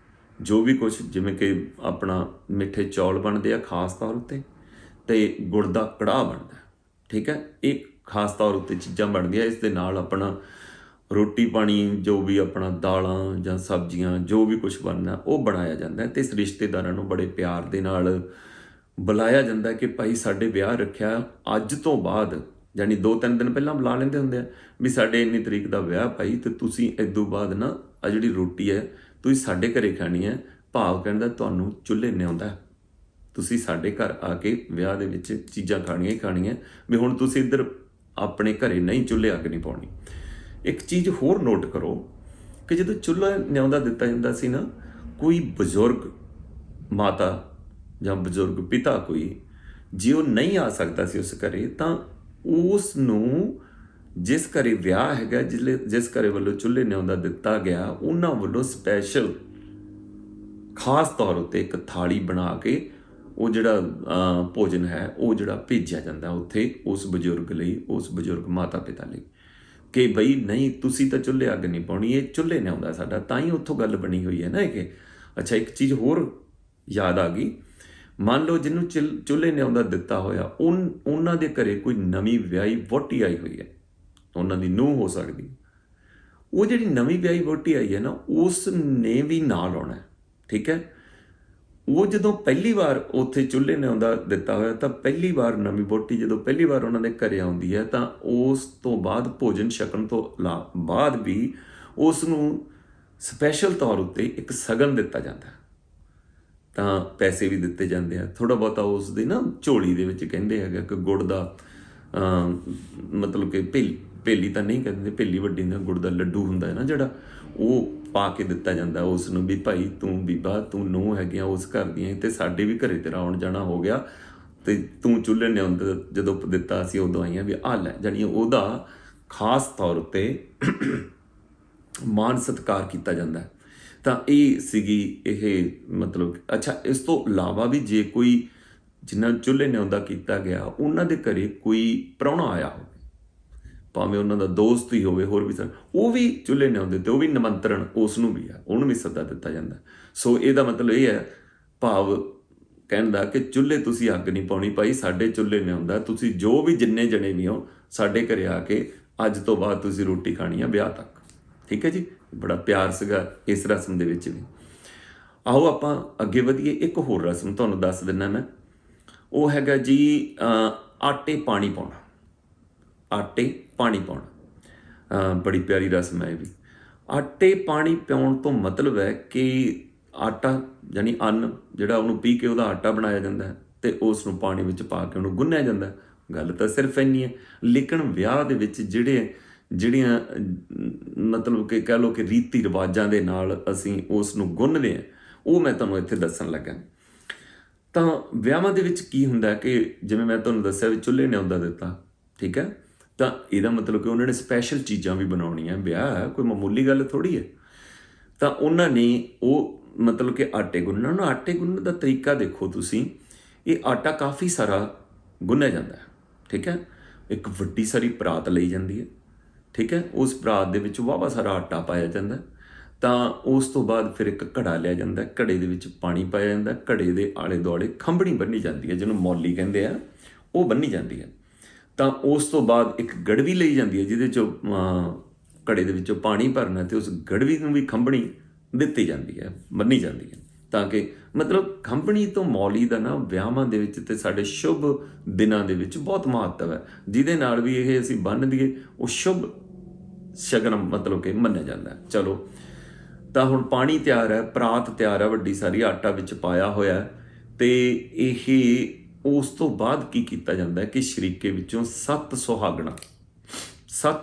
ਜੋ ਵੀ ਕੁਛ, ਜਿਵੇਂ ਕਿ ਆਪਣਾ ਮਿੱਠੇ ਚੌਲ ਬਣਦੇ ਆ ਖਾਸ ਤੌਰ ਉੱਤੇ, ਅਤੇ ਗੁੜ ਦਾ ਕੜਾਹ ਬਣਦਾ, ਠੀਕ ਹੈ। ਇਹ ਖਾਸ ਤੌਰ ਉੱਤੇ ਚੀਜ਼ਾਂ ਬਣਦੀਆਂ। ਇਸ ਦੇ ਨਾਲ ਆਪਣਾ ਰੋਟੀ ਪਾਣੀ, ਜੋ ਵੀ ਆਪਣਾ ਦਾਲਾਂ ਜਾਂ ਸਬਜ਼ੀਆਂ, ਜੋ ਵੀ ਕੁਛ ਬਣਨਾ, ਉਹ ਬਣਾਇਆ ਜਾਂਦਾ। ਅਤੇ ਇਸ ਰਿਸ਼ਤੇਦਾਰਾਂ ਨੂੰ ਬੜੇ ਪਿਆਰ ਦੇ ਨਾਲ ਬੁਲਾਇਆ ਜਾਂਦਾ ਕਿ ਭਾਈ ਸਾਡੇ ਵਿਆਹ ਰੱਖਿਆ, ਅੱਜ ਤੋਂ ਬਾਅਦ, ਯਾਨੀ 2-3 ਦਿਨ ਪਹਿਲਾਂ ਬੁਲਾ ਲੈਂਦੇ ਹੁੰਦੇ ਆ ਵੀ ਸਾਡੇ ਇੰਨੀ ਤਰੀਕ ਦਾ ਵਿਆਹ ਭਾਈ, ਅਤੇ ਤੁਸੀਂ ਇਸ ਤੋਂ ਬਾਅਦ ਨਾ ਆ ਜਿਹੜੀ ਰੋਟੀ ਹੈ ਤੁਸੀਂ ਸਾਡੇ ਘਰੇ ਖਾਣੀ ਹੈ। ਭਾਵ ਕਹਿੰਦਾ ਤੁਹਾਨੂੰ ਚੁੱਲ੍ਹੇ ਨਿਆਉਂਦਾ, ਤੁਸੀਂ ਸਾਡੇ ਘਰ ਆ ਕੇ ਵਿਆਹ ਦੇ ਵਿੱਚ ਚੀਜ਼ਾਂ ਖਾਣੀਆਂ ਹੀ ਖਾਣੀਆਂ, ਵੀ ਹੁਣ ਤੁਸੀਂ ਇੱਧਰ ਆਪਣੇ ਘਰੇ ਨਹੀਂ, ਚੁੱਲ੍ਹੇ ਅੱਗ ਨਹੀਂ ਪਾਉਣੀ। ਇੱਕ ਚੀਜ਼ ਹੋਰ ਨੋਟ ਕਰੋ ਕਿ ਜਦੋਂ ਚੁੱਲ੍ਹਾ ਨਿਆਉਂਦਾ ਦਿੱਤਾ ਜਾਂਦਾ ਸੀ ਨਾ, ਕੋਈ ਬਜ਼ੁਰਗ ਮਾਤਾ ਜਾਂ ਬਜ਼ੁਰਗ ਪਿਤਾ ਕੋਈ, ਜੇ ਉਹ ਨਹੀਂ ਆ ਸਕਦਾ ਸੀ ਉਸ ਘਰੇ, ਤਾਂ ਉਸ ਨੂੰ ਜਿਸ ਘਰੇ ਵਿਆਹ ਹੈਗਾ, ਜਿਸ ਘਰੇ ਵੱਲੋਂ ਚੁੱਲ੍ਹੇ ਨਿਆਉਂਦਾ ਦਿੱਤਾ ਗਿਆ, ਉਹਨਾਂ ਵੱਲੋਂ ਸਪੈਸ਼ਲ ਖਾਸ ਤੌਰ ਉੱਤੇ ਇੱਕ ਥਾਲੀ ਬਣਾ ਕੇ ਉਹ ਜਿਹੜਾ ਭੋਜਨ ਹੈ ਉਹ ਜਿਹੜਾ ਭੇਜਿਆ ਜਾਂਦਾ ਉੱਥੇ ਉਸ ਬਜ਼ੁਰਗ ਲਈ, ਉਸ ਬਜ਼ੁਰਗ ਮਾਤਾ ਪਿਤਾ ਲਈ, ਕਿ ਬਈ ਨਹੀਂ ਤੁਸੀਂ ਤਾਂ ਚੁੱਲ੍ਹੇ ਅੱਗ ਨਹੀਂ ਪਾਉਣੀ, ਇਹ ਚੁੱਲ੍ਹੇ ਨੇ ਆਉਂਦਾ ਸਾਡਾ। ਤਾਂ ਹੀ ਉੱਥੋਂ ਗੱਲ ਬਣੀ ਹੋਈ ਹੈ ਨਾ ਕਿ ਅੱਛਾ ਇੱਕ ਚੀਜ਼ ਹੋਰ ਯਾਦ ਆ ਗਈ, ਮੰਨ ਲਓ ਜਿਹਨੂੰ ਚੁੱਲ੍ਹੇ ਨੇ ਆਉਂਦਾ ਦਿੱਤਾ ਹੋਇਆ, ਉਹਨਾਂ ਦੇ ਘਰੇ ਕੋਈ ਨਵੀਂ ਵਿਆਹੀ ਵਹੁਟੀ ਆਈ ਹੋਈ ਹੈ, ਉਹਨਾਂ ਦੀ ਨੂੰਹ ਹੋ ਸਕਦੀ, ਉਹ ਜਿਹੜੀ ਨਵੀਂ ਵਿਆਹੀ ਵਹੁਟੀ ਆਈ ਹੈ ਨਾ, ਉਸ ਨੇ ਵੀ ਨਾਲ ਆਉਣਾ, ਠੀਕ ਹੈ। ਉਹ ਜਦੋਂ ਪਹਿਲੀ ਵਾਰ ਉੱਥੇ ਚੁੱਲ੍ਹੇ ਨੇ ਆਉਂਦਾ ਦਿੱਤਾ ਹੋਇਆ, ਤਾਂ ਪਹਿਲੀ ਵਾਰ ਨਵੀਂ ਵਹੁਟੀ ਜਦੋਂ ਪਹਿਲੀ ਵਾਰ ਉਹਨਾਂ ਦੇ ਘਰੇ ਆਉਂਦੀ ਹੈ, ਤਾਂ ਉਸ ਤੋਂ ਬਾਅਦ ਭੋਜਨ ਛਕਣ ਤੋਂ ਬਾਅਦ ਵੀ ਉਸ ਨੂੰ ਸਪੈਸ਼ਲ ਤੌਰ ਉੱਤੇ ਇੱਕ ਸ਼ਗਨ ਦਿੱਤਾ ਜਾਂਦਾ, ਤਾਂ ਪੈਸੇ ਵੀ ਦਿੱਤੇ ਜਾਂਦੇ ਆ, ਥੋੜ੍ਹਾ ਬਹੁਤਾ ਉਸ ਦੀ ਨਾ ਝੋਲੀ ਦੇ ਵਿੱਚ ਕਹਿੰਦੇ ਹੈਗਾ ਕਿ ਗੁੜ ਦਾ ਮਤਲਬ ਕਿ ਭੇਲੀ ਤਾਂ ਨਹੀਂ ਕਹਿੰਦੇ, ਭੇਲੀ ਵੱਡੀ ਦਾ ਗੁੜ ਦਾ ਲੱਡੂ ਹੁੰਦਾ ਹੈ ਨਾ ਜਿਹੜਾ, ਉਹ ਪਾ ਕੇ ਦਿੱਤਾ ਜਾਂਦਾ ਉਸ ਨੂੰ, ਵੀ ਭਾਈ ਤੂੰ ਬੀਬਾ ਤੂੰ ਨੂੰਹ ਹੈਗੀਆਂ ਉਸ ਘਰ ਦੀਆਂ, ਅਤੇ ਸਾਡੇ ਵੀ ਘਰੇ ਤੇਰਾ ਆਉਣ ਜਾਣਾ ਹੋ ਗਿਆ, ਅਤੇ ਤੂੰ ਚੁੱਲ੍ਹੇ ਨੇ ਜਦੋਂ ਦਿੱਤਾ ਅਸੀਂ ਉਦੋਂ ਆਈਆਂ, ਵੀ ਆਹ ਲੈ, ਜਾਣੀ ਉਹਦਾ ਖਾਸ ਤੌਰ ਉੱਤੇ ਮਾਣ ਸਤਿਕਾਰ ਕੀਤਾ ਜਾਂਦਾ। ਤਾਂ ਇਹ ਸੀਗੀ ਇਹ ਮਤਲਬ। ਅੱਛਾ, ਇਸ ਤੋਂ ਇਲਾਵਾ ਵੀ ਜੇ ਕੋਈ ਜਿਨ੍ਹਾਂ ਚੁੱਲ੍ਹੇ ਨੇ ਆਉਂਦਾ ਕੀਤਾ ਗਿਆ, ਉਹਨਾਂ ਦੇ ਘਰੇ ਕੋਈ ਪ੍ਰਾਹੁਣਾ ਆਇਆ ਹੋਵੇ, ਭਾਵੇਂ ਉਹਨਾਂ ਦਾ ਦੋਸਤ ਹੀ ਹੋਵੇ, ਹੋਰ ਵੀ ਉਹ ਵੀ ਚੁੱਲ੍ਹੇ ਨੇ ਆਉਂਦੇ, ਅਤੇ ਉਹ ਵੀ ਨਿਮੰਤਰਣ ਉਸ ਨੂੰ ਵੀ ਆ, ਉਹਨੂੰ ਵੀ ਸੱਦਾ ਦਿੱਤਾ ਜਾਂਦਾ। ਸੋ ਇਹਦਾ ਮਤਲਬ ਇਹ ਹੈ, ਭਾਵ ਕਹਿਣ ਦਾ ਕਿ ਚੁੱਲ੍ਹੇ ਤੁਸੀਂ ਅੱਗ ਨਹੀਂ ਪਾਉਣੀ ਭਾਈ, ਸਾਡੇ ਚੁੱਲ੍ਹੇ ਨੇ ਆਉਂਦਾ, ਤੁਸੀਂ ਜੋ ਵੀ ਜਿੰਨੇ ਜਣੇ ਵੀ ਹੋ ਸਾਡੇ ਘਰੇ ਆ ਕੇ ਅੱਜ ਤੋਂ ਬਾਅਦ ਤੁਸੀਂ ਰੋਟੀ ਖਾਣੀ ਆ ਵਿਆਹ ਤੱਕ, ਠੀਕ ਹੈ ਜੀ। ਬੜਾ ਪਿਆਰ ਸੀਗਾ ਇਸ ਰਸਮ ਦੇ ਵਿੱਚ ਵੀ। ਆਓ ਆਪਾਂ ਅੱਗੇ ਵਧੀਏ। ਇੱਕ ਹੋਰ ਰਸਮ ਤੁਹਾਨੂੰ ਦੱਸ ਦਿੰਦਾ ਮੈਂ, ਉਹ ਹੈਗਾ ਜੀ ਆਟੇ ਪਾਣੀ ਪਾਉਣਾ। ਆਟੇ ਪਾਣੀ ਪਾਉਣਾ ਬੜੀ ਪਿਆਰੀ ਰਸਮ ਹੈ ਇਹ ਵੀ। ਆਟੇ ਪਾਣੀ ਪਿਆਉਣ ਤੋਂ ਮਤਲਬ ਹੈ ਕਿ ਆਟਾ ਜਾਣੀ ਅੰਨ ਜਿਹੜਾ, ਉਹਨੂੰ ਪੀ ਕੇ ਉਹਦਾ ਆਟਾ ਬਣਾਇਆ ਜਾਂਦਾ, ਅਤੇ ਉਸ ਨੂੰ ਪਾਣੀ ਵਿੱਚ ਪਾ ਕੇ ਉਹਨੂੰ ਗੁੰਨਿਆ ਜਾਂਦਾ। ਗੱਲ ਤਾਂ ਸਿਰਫ ਇੰਨੀ ਹੈ, ਲੇਕਿਨ ਵਿਆਹ ਦੇ ਵਿੱਚ ਜਿਹੜੀਆਂ ਮਤਲਬ ਕਿ ਕਹਿ ਲਓ ਕਿ ਰੀਤੀ ਰਿਵਾਜ਼ਾਂ ਦੇ ਨਾਲ ਅਸੀਂ ਉਸ ਨੂੰ ਗੁੰਨਦੇ ਹਾਂ, ਉਹ ਮੈਂ ਤੁਹਾਨੂੰ ਇੱਥੇ ਦੱਸਣ ਲੱਗਾ। ਤਾਂ ਵਿਆਹਾਂ ਦੇ ਵਿੱਚ ਕੀ ਹੁੰਦਾ ਕਿ ਜਿਵੇਂ ਮੈਂ ਤੁਹਾਨੂੰ ਦੱਸਿਆ ਵੀ ਚੁੱਲ੍ਹੇ ਨੇ ਆਉਂਦਾ ਦਿੱਤਾ, ਠੀਕ ਹੈ, ਤਾਂ ਇਹਦਾ ਮਤਲਬ ਕਿ ਉਹਨਾਂ ਨੇ ਸਪੈਸ਼ਲ ਚੀਜ਼ਾਂ ਵੀ ਬਣਾਉਣੀਆਂ, ਵਿਆਹ ਕੋਈ ਮਾਮੂਲੀ ਗੱਲ ਥੋੜ੍ਹੀ ਹੈ। ਤਾਂ ਉਹਨਾਂ ਨੇ ਉਹ ਮਤਲਬ ਕਿ ਆਟੇ ਗੁੰਨਣਾ। ਉਹਨੂੰ ਆਟੇ ਗੁੰਨਣ ਦਾ ਤਰੀਕਾ ਦੇਖੋ ਤੁਸੀਂ, ਇਹ ਆਟਾ ਕਾਫੀ ਸਾਰਾ ਗੁੰਨਿਆ ਜਾਂਦਾ ਹੈ, ਠੀਕ ਹੈ। ਇੱਕ ਵੱਡੀ ਸਾਰੀ ਪਰਾਤ ਲਈ ਜਾਂਦੀ ਹੈ, ਠੀਕ ਹੈ, ਉਸ ਪਰਾਤ ਦੇ ਵਿੱਚ ਵਾਹਵਾ ਸਾਰਾ ਆਟਾ ਪਾਇਆ ਜਾਂਦਾ। ਤਾਂ ਉਸ ਤੋਂ ਬਾਅਦ ਫਿਰ ਇੱਕ ਘੜਾ ਲਿਆ ਜਾਂਦਾ, ਘੜੇ ਦੇ ਵਿੱਚ ਪਾਣੀ ਪਾਇਆ ਜਾਂਦਾ, ਘੜੇ ਦੇ ਆਲੇ ਦੁਆਲੇ ਖੰਭਣੀ ਬੰਨ੍ਹੀ ਜਾਂਦੀ ਹੈ, ਜਿਹਨੂੰ ਮੌਲੀ ਕਹਿੰਦੇ ਆ, ਉਹ ਬੰਨ੍ਹੀ ਜਾਂਦੀ ਹੈ। ਤਾਂ ਉਸ ਤੋਂ ਬਾਅਦ ਇੱਕ ਗੜਵੀ ਲਈ ਜਾਂਦੀ ਹੈ, ਜਿਹਦੇ 'ਚੋਂ ਘੜੇ ਦੇ ਵਿੱਚੋਂ ਪਾਣੀ ਭਰਨਾ, ਅਤੇ ਉਸ ਗੜਵੀ ਨੂੰ ਵੀ ਖੰਭਣੀ ਦਿੱਤੀ ਜਾਂਦੀ ਹੈ, ਬੰਨ੍ਹੀ ਜਾਂਦੀ ਹੈ, ਤਾਂ ਕਿ ਮਤਲਬ ਖੰਭਣੀ ਤੋਂ ਮੌਲੀ ਦਾ ਨਾ ਵਿਆਹਾਂ ਦੇ ਵਿੱਚ ਅਤੇ ਸਾਡੇ ਸ਼ੁਭ ਦਿਨਾਂ ਦੇ ਵਿੱਚ ਬਹੁਤ ਮਹੱਤਵ ਹੈ, ਜਿਹਦੇ ਨਾਲ ਵੀ ਇਹ ਅਸੀਂ ਬੰਨ੍ਹ ਦਈਏ, ਉਹ ਸ਼ੁਭ ਸ਼ਗਨ ਮਤਲਬ ਕਿ ਮੰਨਿਆ ਜਾਂਦਾ। ਚਲੋ, ਤਾਂ ਹੁਣ ਪਾਣੀ ਤਿਆਰ ਹੈ, ਪਰਾਤ ਤਿਆਰ ਹੈ, ਵੱਡੀ ਸਾਰੀ ਆਟਾ ਵਿੱਚ ਪਾਇਆ ਹੋਇਆ, ਅਤੇ ਇਹ ਉਸ ਤੋਂ ਬਾਅਦ ਕੀ ਕੀਤਾ ਜਾਂਦਾ ਕਿ ਸ਼ਰੀਕੇ ਵਿੱਚੋਂ 7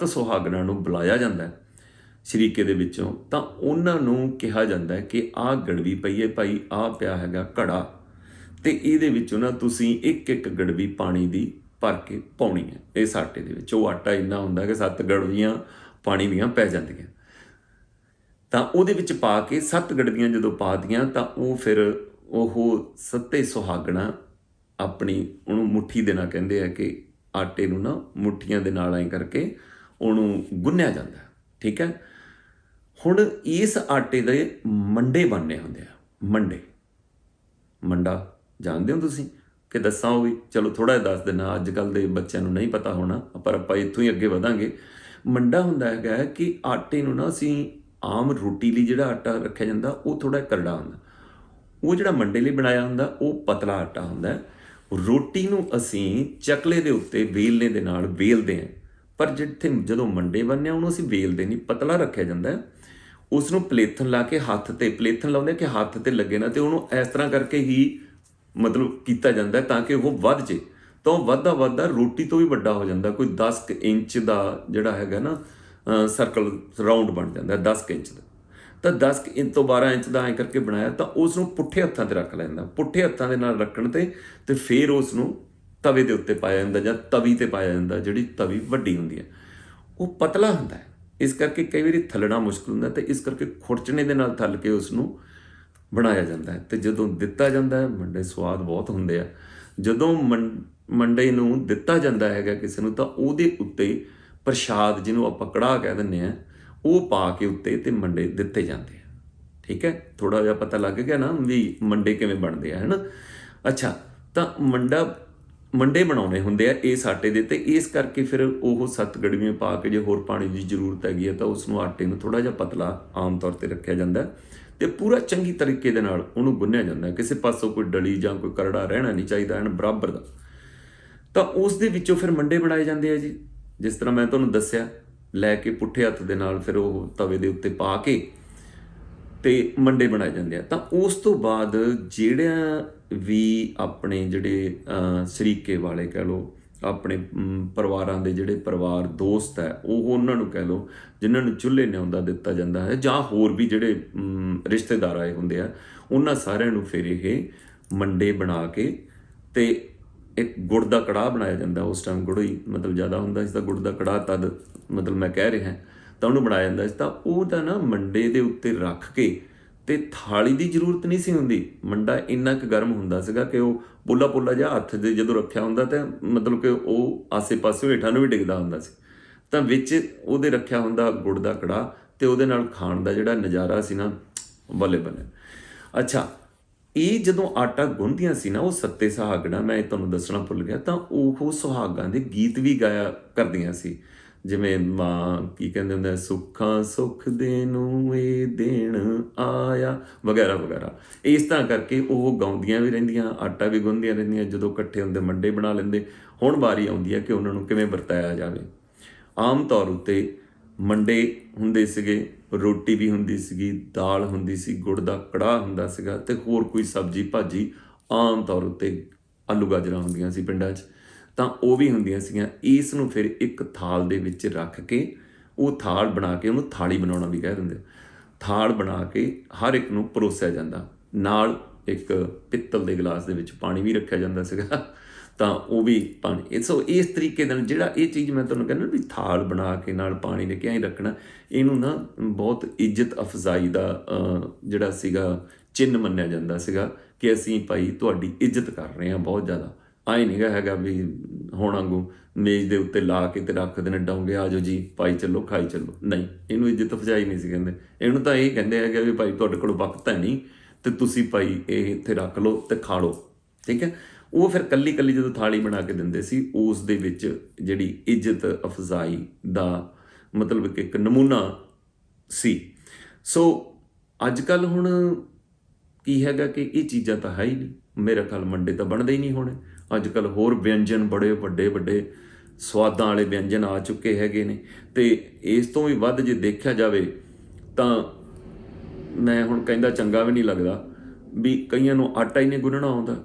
ਸੁਹਾਗਣਾਂ ਨੂੰ ਬੁਲਾਇਆ ਜਾਂਦਾ ਸ਼ਰੀਕੇ ਦੇ ਵਿੱਚੋਂ। ਤਾਂ ਉਹਨਾਂ ਨੂੰ ਕਿਹਾ ਜਾਂਦਾ ਕਿ ਆਹ ਗੜਵੀ ਪਈ ਹੈ ਭਾਈ, ਆਹ ਪਿਆ ਹੈਗਾ ਘੜਾ, ਅਤੇ ਇਹਦੇ ਵਿੱਚੋਂ ਨਾ ਤੁਸੀਂ ਇੱਕ ਇੱਕ ਗੜਵੀ ਪਾਣੀ ਦੀ ਭਰ ਕੇ ਪਾਉਣੀ ਹੈ ਇਸ ਆਟੇ ਦੇ ਵਿੱਚ। ਉਹ ਆਟਾ ਇੰਨਾ ਹੁੰਦਾ ਕਿ 7 ਗੜਵੀਆਂ ਪਾਣੀ ਦੀਆਂ ਪੈ ਜਾਂਦੀਆਂ। ਤਾਂ ਉਹਦੇ ਵਿੱਚ ਪਾ ਕੇ 7 ਗੜਵੀਆਂ ਜਦੋਂ ਪਾ ਦਿੱਤੀਆਂ, ਤਾਂ ਉਹ ਫਿਰ ਉਹ 7 ਸੁਹਾਗਣਾਂ ਆਪਣੀ ਉਹਨੂੰ ਮੁੱਠੀ ਦੇ ਨਾਲ ਕਹਿੰਦੇ ਆ ਕਿ ਆਟੇ ਨੂੰ ਨਾ ਮੁੱਠੀਆਂ ਦੇ ਨਾਲ ਐਂ ਕਰਕੇ ਉਹਨੂੰ ਗੁੰਨਿਆ ਜਾਂਦਾ, ਠੀਕ ਹੈ। ਹੁਣ ਇਸ ਆਟੇ ਦੇ ਮੰਡੇ ਬਣਨੇ ਹੁੰਦੇ ਆ। ਮੰਡਾ ਜਾਣਦੇ ਹੋ ਤੁਸੀਂ ਕਿ ਦੱਸਾਂ? ਉਹ ਵੀ ਚਲੋ ਥੋੜ੍ਹਾ ਜਿਹਾ ਦੱਸ ਦਿੰਦਾ, ਅੱਜ ਕੱਲ੍ਹ ਦੇ ਬੱਚਿਆਂ ਨੂੰ ਨਹੀਂ ਪਤਾ ਹੋਣਾ, ਪਰ ਆਪਾਂ ਇੱਥੋਂ ਹੀ ਅੱਗੇ ਵਧਾਂਗੇ। ਮੰਡਾ ਹੁੰਦਾ ਹੈਗਾ ਕਿ ਆਟੇ ਨੂੰ ਨਾ ਅਸੀਂ ਆਮ ਰੋਟੀ ਲਈ ਜਿਹੜਾ ਆਟਾ ਰੱਖਿਆ ਜਾਂਦਾ ਉਹ ਥੋੜ੍ਹਾ ਕਰੜਾ ਹੁੰਦਾ, ਉਹ ਜਿਹੜਾ ਮੰਡੇ ਲਈ ਬਣਾਇਆ ਹੁੰਦਾ ਉਹ ਪਤਲਾ ਆਟਾ ਹੁੰਦਾ। ਰੋਟੀ ਨੂੰ ਅਸੀਂ ਚਕਲੇ ਦੇ ਉੱਤੇ ਵੇਲਣੇ ਦੇ ਨਾਲ ਵੇਲਦੇ ਹਾਂ, ਪਰ ਜਦੋਂ ਮੰਡੇ ਬਣਨੇ ਉਹਨੂੰ ਅਸੀਂ ਵੇਲਦੇ ਨਹੀਂ, ਪਤਲਾ ਰੱਖਿਆ ਜਾਂਦਾ। ਉਸ ਨੂੰ ਪਲੇਥਨ ਲਾ ਕੇ ਹੱਥ 'ਤੇ ਪਲੇਥਨ ਲਾਉਂਦੇ ਕਿ ਹੱਥ 'ਤੇ ਲੱਗੇ ਨਾ, ਅਤੇ ਉਹਨੂੰ ਇਸ ਤਰ੍ਹਾਂ ਕਰਕੇ ਹੀ ਮਤਲਬ ਕੀਤਾ ਜਾਂਦਾ ਤਾਂ ਕਿ ਉਹ ਵੱਧ ਜੇ। ਤਾਂ ਉਹ ਵੱਧਦਾ ਰੋਟੀ ਤੋਂ ਵੀ ਵੱਡਾ ਹੋ ਜਾਂਦਾ, ਕੋਈ 10 ਇੰਚ ਦਾ ਜਿਹੜਾ ਹੈਗਾ ਨਾ ਸਰਕਲ ਰਾਊਂਡ ਬਣ ਜਾਂਦਾ 10 ਇੰਚ ਦਾ। ਤਾਂ 10 ਇੰਚ ਤੋਂ 12 ਇੰਚ ਦਾ ਐਂ ਕਰਕੇ ਬਣਾਇਆ, ਤਾਂ ਉਸ ਨੂੰ ਪੁੱਠੇ ਹੱਥਾਂ 'ਤੇ ਰੱਖ ਲੈਂਦਾ। ਪੁੱਠੇ ਹੱਥਾਂ ਦੇ ਨਾਲ ਰੱਖਣ 'ਤੇ ਫਿਰ ਉਸ ਨੂੰ ਤਵੇ ਦੇ ਉੱਤੇ ਪਾਇਆ ਜਾਂਦਾ ਜਾਂ ਤਵੀ 'ਤੇ ਪਾਇਆ ਜਾਂਦਾ, ਜਿਹੜੀ ਤਵੀ ਵੱਡੀ ਹੁੰਦੀ ਹੈ। ਉਹ ਪਤਲਾ ਹੁੰਦਾ, ਇਸ ਕਰਕੇ ਕਈ ਵਾਰੀ ਥੱਲਣਾ ਮੁਸ਼ਕਿਲ ਹੁੰਦਾ, ਅਤੇ ਇਸ ਕਰਕੇ ਖੁਰਚਣੇ ਦੇ ਨਾਲ ਥੱਲ ਕੇ ਉਸ ਨੂੰ ਬਣਾਇਆ ਜਾਂਦਾ ਹੈ। ਤੇ ਜਦੋਂ ਦਿੱਤਾ ਜਾਂਦਾ ਹੈ, ਮੰਡੇ ਸਵਾਦ ਬਹੁਤ ਹੁੰਦੇ ਆ। ਜਦੋਂ ਮੰਡੇ ਨੂੰ ਦਿੱਤਾ ਜਾਂਦਾ ਹੈਗਾ ਕਿਸੇ ਨੂੰ, ਤਾਂ ਉਹਦੇ ਉੱਤੇ ਪ੍ਰਸ਼ਾਦ, ਜਿਹਨੂੰ ਆਪਾਂ ਕੜਾਹ ਕਹਿ ਦਿੰਦੇ ਆ, ਉਹ ਪਾ ਕੇ ਉੱਤੇ ਤੇ ਮੰਡੇ ਦਿੱਤੇ ਜਾਂਦੇ ਆ। ਠੀਕ ਹੈ, ਥੋੜਾ ਜਿਹਾ ਪਤਾ ਲੱਗ ਗਿਆ ਨਾ ਵੀ ਮੰਡੇ ਕਿਵੇਂ ਬਣਦੇ ਆ, ਹੈ ਨਾ। ਅੱਛਾ, ਤਾਂ ਮੰਡੇ ਬਣਾਉਣੇ ਹੁੰਦੇ ਆ ਇਸ ਆਟੇ ਦੇ, ਤੇ ਇਸ ਕਰਕੇ ਫਿਰ ਉਹ 7 ਗੜਵੀਆਂ ਪਾ ਕੇ, ਜੇ ਹੋਰ ਪਾਣੀ ਦੀ ਜ਼ਰੂਰਤ ਹੈਗੀ ਹੈ ਤਾਂ ਉਸ ਨੂੰ, ਆਟੇ ਨੂੰ ਥੋੜਾ ਜਿਹਾ ਪਤਲਾ ਆਮ ਤੌਰ ਤੇ ਰੱਖਿਆ ਜਾਂਦਾ ਤੇ ਪੂਰਾ ਚੰਗੀ ਤਰੀਕੇ ਦੇ ਨਾਲ ਉਹਨੂੰ ਗੁੰਨਿਆ ਜਾਂਦਾ। ਕਿਸੇ ਪਾਸੋਂ ਕੋਈ ਡਲੀ ਜਾਂ ਕੋਈ ਕਰੜਾ ਰਹਿਣਾ ਨਹੀਂ ਚਾਹੀਦਾ, ਐਨ ਬਰਾਬਰ ਦਾ। ਤਾਂ ਉਸ ਦੇ ਵਿੱਚੋਂ ਫਿਰ ਮੰਡੇ ਬਣਾਏ ਜਾਂਦੇ ਆ ਜੀ। ਜਿਸ ਤਰ੍ਹਾਂ ਮੈਂ ਤੁਹਾਨੂੰ ਦੱਸਿਆ, ਲੈ ਕੇ ਪੁੱਠੇ ਹੱਥ ਦੇ ਨਾਲ ਫਿਰ ਉਹ ਤਵੇ ਦੇ ਉੱਤੇ ਪਾ ਕੇ ਤੇ ਮੰਡੇ ਬਣਾਏ ਜਾਂਦੇ ਆ। ਤਾਂ ਉਸ ਤੋਂ ਬਾਅਦ ਜਿਹੜਾ ਵੀ ਆਪਣੇ ਜਿਹੜੇ ਸ਼ਰੀਕੇ ਵਾਲੇ ਕਹਿ ਲਓ, ਆਪਣੇ ਪਰਿਵਾਰਾਂ ਦੇ ਜਿਹੜੇ ਪਰਿਵਾਰ ਦੋਸਤ ਹੈ, ਉਹ ਉਹਨਾਂ ਨੂੰ ਕਹਿ ਲਓ, ਜਿਨ੍ਹਾਂ ਨੂੰ ਚੁੱਲ੍ਹੇ ਨਿਉਂਦਾ ਦਿੱਤਾ ਜਾਂਦਾ ਹੈ, ਜਾਂ ਹੋਰ ਵੀ ਜਿਹੜੇ ਰਿਸ਼ਤੇਦਾਰ ਆਏ ਹੁੰਦੇ ਆ, ਉਹਨਾਂ ਸਾਰਿਆਂ ਨੂੰ ਫਿਰ ਇਹ ਮੰਡੇ ਬਣਾ ਕੇ ਤੇ ਇੱਕ ਗੁੜ ਦਾ ਕੜਾਹ ਬਣਾਇਆ ਜਾਂਦਾ। ਉਸ ਟਾਈਮ ਗੁੜ ਹੀ ਮਤਲਬ ਜ਼ਿਆਦਾ ਹੁੰਦਾ ਇਸ ਦਾ, ਗੁੜ ਦਾ ਕੜਾਹ ਤਦ ਮਤਲਬ ਮੈਂ ਕਹਿ ਰਿਹਾ, ਤਾਂ ਉਹਨੂੰ ਬਣਾਇਆ ਜਾਂਦਾ ਸੀ। ਤਾਂ ਉਹਦਾ ਨਾ ਮੰਡੇ ਦੇ ਉੱਤੇ ਰੱਖ ਕੇ, ਤੇ ਥਾਲੀ ਦੀ ਜ਼ਰੂਰਤ ਨਹੀਂ ਸੀ ਹੁੰਦੀ। ਮੰਡਾ ਇੰਨਾ ਕੁ ਗਰਮ ਹੁੰਦਾ ਸੀਗਾ ਕਿ ਉਹ ਪੋਲਾ ਜਿਹਾ ਹੱਥ ਦੇ ਜਦੋਂ ਰੱਖਿਆ ਹੁੰਦਾ ਤਾਂ ਮਤਲਬ ਕਿ ਉਹ ਆਸੇ ਪਾਸੇ ਹੇਠਾਂ ਨੂੰ ਵੀ ਡਿੱਗਦਾ ਹੁੰਦਾ ਸੀ। ਤਾਂ ਵਿੱਚ ਉਹਦੇ ਰੱਖਿਆ ਹੁੰਦਾ ਗੁੜ ਦਾ ਕੜਾਹ, ਤੇ ਉਹਦੇ ਨਾਲ ਖਾਣ ਦਾ ਜਿਹੜਾ ਨਜ਼ਾਰਾ ਸੀ ਨਾ, ਬੱਲੇ ਬੱਲੇ। ਅੱਛਾ, ਇਹ ਜਦੋਂ ਆਟਾ ਗੁੰਨਦੀਆਂ ਸੀ ਨਾ, ਉਹ ਸੱਤੇ ਸੁਹਾਗਣਾ, ਮੈਂ ਤੁਹਾਨੂੰ ਦੱਸਣਾ ਭੁੱਲ ਗਿਆ, ਤਾਂ ਉਹ ਸੁਹਾਗਾਂ ਦੇ ਗੀਤ ਵੀ ਗਾਇਆ ਕਰਦੀਆਂ ਸੀ। ਜਿਵੇਂ ਮਾਂ ਕੀ ਕਹਿੰਦੇ ਹੁੰਦੇ, ਸੁੱਖਾਂ ਸੁੱਖ ਦੇ ਨੂੰ ਇਹ ਦੇਣ ਆਇਆ, ਵਗੈਰਾ ਵਗੈਰਾ। ਇਸ ਤਰ੍ਹਾਂ ਕਰਕੇ ਉਹ ਗਾਉਂਦੀਆਂ ਵੀ ਰਹਿੰਦੀਆਂ, ਆਟਾ ਵੀ ਗੁੰਨਦੀਆਂ ਰਹਿੰਦੀਆਂ। ਜਦੋਂ ਇਕੱਠੇ ਹੁੰਦੇ ਮੰਡੇ ਬਣਾ ਲੈਂਦੇ। ਹੁਣ ਵਾਰੀ ਆਉਂਦੀ ਹੈ ਕਿ ਉਹਨਾਂ ਨੂੰ ਕਿਵੇਂ ਵਰਤਾਇਆ ਜਾਵੇ। ਆਮ ਤੌਰ ਉੱਤੇ ਮੰਡੇ ਹੁੰਦੇ ਸੀਗੇ, ਰੋਟੀ ਵੀ ਹੁੰਦੀ ਸੀਗੀ, ਦਾਲ ਹੁੰਦੀ ਸੀ, ਗੁੜ ਦਾ ਕੜਾਹ ਹੁੰਦਾ ਸੀਗਾ, ਤੇ ਹੋਰ ਕੋਈ ਸਬਜ਼ੀ ਭਾਜੀ, ਆਮ ਤੌਰ ਉੱਤੇ ਆਲੂ ਗਾਜਰਾਂ ਹੁੰਦੀਆਂ ਸੀ ਪਿੰਡਾਂ 'ਚ, ਤਾਂ ਉਹ ਵੀ ਹੁੰਦੀਆਂ ਸੀਗੀਆਂ। ਇਸ ਨੂੰ ਫਿਰ ਇੱਕ ਥਾਲ ਦੇ ਵਿੱਚ ਰੱਖ ਕੇ, ਉਹ ਥਾਲ ਬਣਾ ਕੇ, ਉਹਨੂੰ ਥਾਲੀ ਬਣਾਉਣਾ ਵੀ ਕਹਿ ਦਿੰਦੇ, ਥਾਲ ਬਣਾ ਕੇ ਹਰ ਇੱਕ ਨੂੰ ਪਰੋਸਿਆ ਜਾਂਦਾ। ਨਾਲ ਇੱਕ ਪਿੱਤਲ ਦੇ ਗਲਾਸ ਦੇ ਵਿੱਚ ਪਾਣੀ ਵੀ ਰੱਖਿਆ ਜਾਂਦਾ ਸੀਗਾ, ਤਾਂ ਉਹ ਵੀ ਪਾਣੀ। ਸੋ ਇਸ ਤਰੀਕੇ ਨਾਲ ਜਿਹੜਾ ਇਹ ਚੀਜ਼ ਮੈਂ ਤੁਹਾਨੂੰ ਕਹਿੰਦਾ ਵੀ ਥਾਲ ਬਣਾ ਕੇ ਨਾਲ ਪਾਣੀ ਲੈ ਕੇ ਐਂ ਰੱਖਣਾ, ਇਹਨੂੰ ਨਾ ਬਹੁਤ ਇੱਜ਼ਤ ਅਫਜ਼ਾਈ ਦਾ ਜਿਹੜਾ ਸੀਗਾ ਚਿੰਨ੍ਹ ਮੰਨਿਆ ਜਾਂਦਾ ਸੀਗਾ ਕਿ ਅਸੀਂ ਭਾਈ ਤੁਹਾਡੀ ਇੱਜ਼ਤ ਕਰ ਰਹੇ ਹਾਂ ਬਹੁਤ ਜ਼ਿਆਦਾ। ਆਏ ਨਹੀਂ ਹੈਗਾ ਵੀ ਹੁਣ ਵਾਂਗੂ ਮੇਜ਼ ਦੇ ਉੱਤੇ ਲਾ ਕੇ ਤੇ ਰੱਖ ਦੇਣੇ ਡੋਂਗੇ, ਆ ਜਾਓ ਜੀ ਭਾਈ ਚੱਲੋ ਖਾਈ ਚੱਲੋ, ਨਹੀਂ, ਇਹਨੂੰ ਇੱਜ਼ਤ ਅਫਜ਼ਾਈ ਨਹੀਂ ਸੀ ਕਹਿੰਦੇ। ਇਹਨੂੰ ਤਾਂ ਇਹ ਕਹਿੰਦੇ ਹੈਗੇ ਵੀ ਭਾਈ ਤੁਹਾਡੇ ਕੋਲ ਵਕਤ ਹੈ ਨਹੀਂ, ਤੇ ਤੁਸੀਂ ਭਾਈ ਇਹ ਇੱਥੇ ਰੱਖ ਲਓ ਤੇ ਖਾ ਲਓ, ਠੀਕ ਹੈ। ਉਹ ਫਿਰ ਕੱਲੀ ਜਦੋਂ ਥਾਲੀ ਬਣਾ ਕੇ ਦਿੰਦੇ ਸੀ, ਉਸ ਦੇ ਵਿੱਚ ਜਿਹੜੀ ਇੱਜ਼ਤ ਅਫਜ਼ਾਈ ਦਾ ਮਤਲਬ ਕਿ ਇੱਕ ਨਮੂਨਾ ਸੀ। ਸੋ ਅੱਜ ਕੱਲ੍ਹ ਹੁਣ ਕੀ ਹੈਗਾ ਕਿ ਇਹ ਚੀਜ਼ਾਂ ਤਾਂ ਹੈ ਹੀ ਨਹੀਂ। ਮੇਰਾ ਖਿਆਲ ਮੰਡੇ ਤਾਂ ਬਣਦੇ ਹੀ ਨਹੀਂ ਹੋਣੇ। ਅੱਜ ਕੱਲ੍ਹ ਹੋਰ ਵਿਅੰਜਨ ਬੜੇ ਵੱਡੇ ਸਵਾਦਾਂ ਵਾਲੇ ਵਿਅੰਜਨ ਆ ਚੁੱਕੇ ਹੈਗੇ ਨੇ, ਤੇ ਇਸ ਤੋਂ ਵੀ ਵੱਧ ਜੇ ਦੇਖਿਆ ਜਾਵੇ ਤਾਂ ਮੈਂ ਹੁਣ ਕਹਿੰਦਾ ਚੰਗਾ ਵੀ ਨਹੀਂ ਲੱਗਦਾ ਵੀ ਕਈਆਂ ਨੂੰ ਆਟਾ ਹੀ ਨਹੀਂ ਗੁੰਨਣਾ ਆਉਂਦਾ।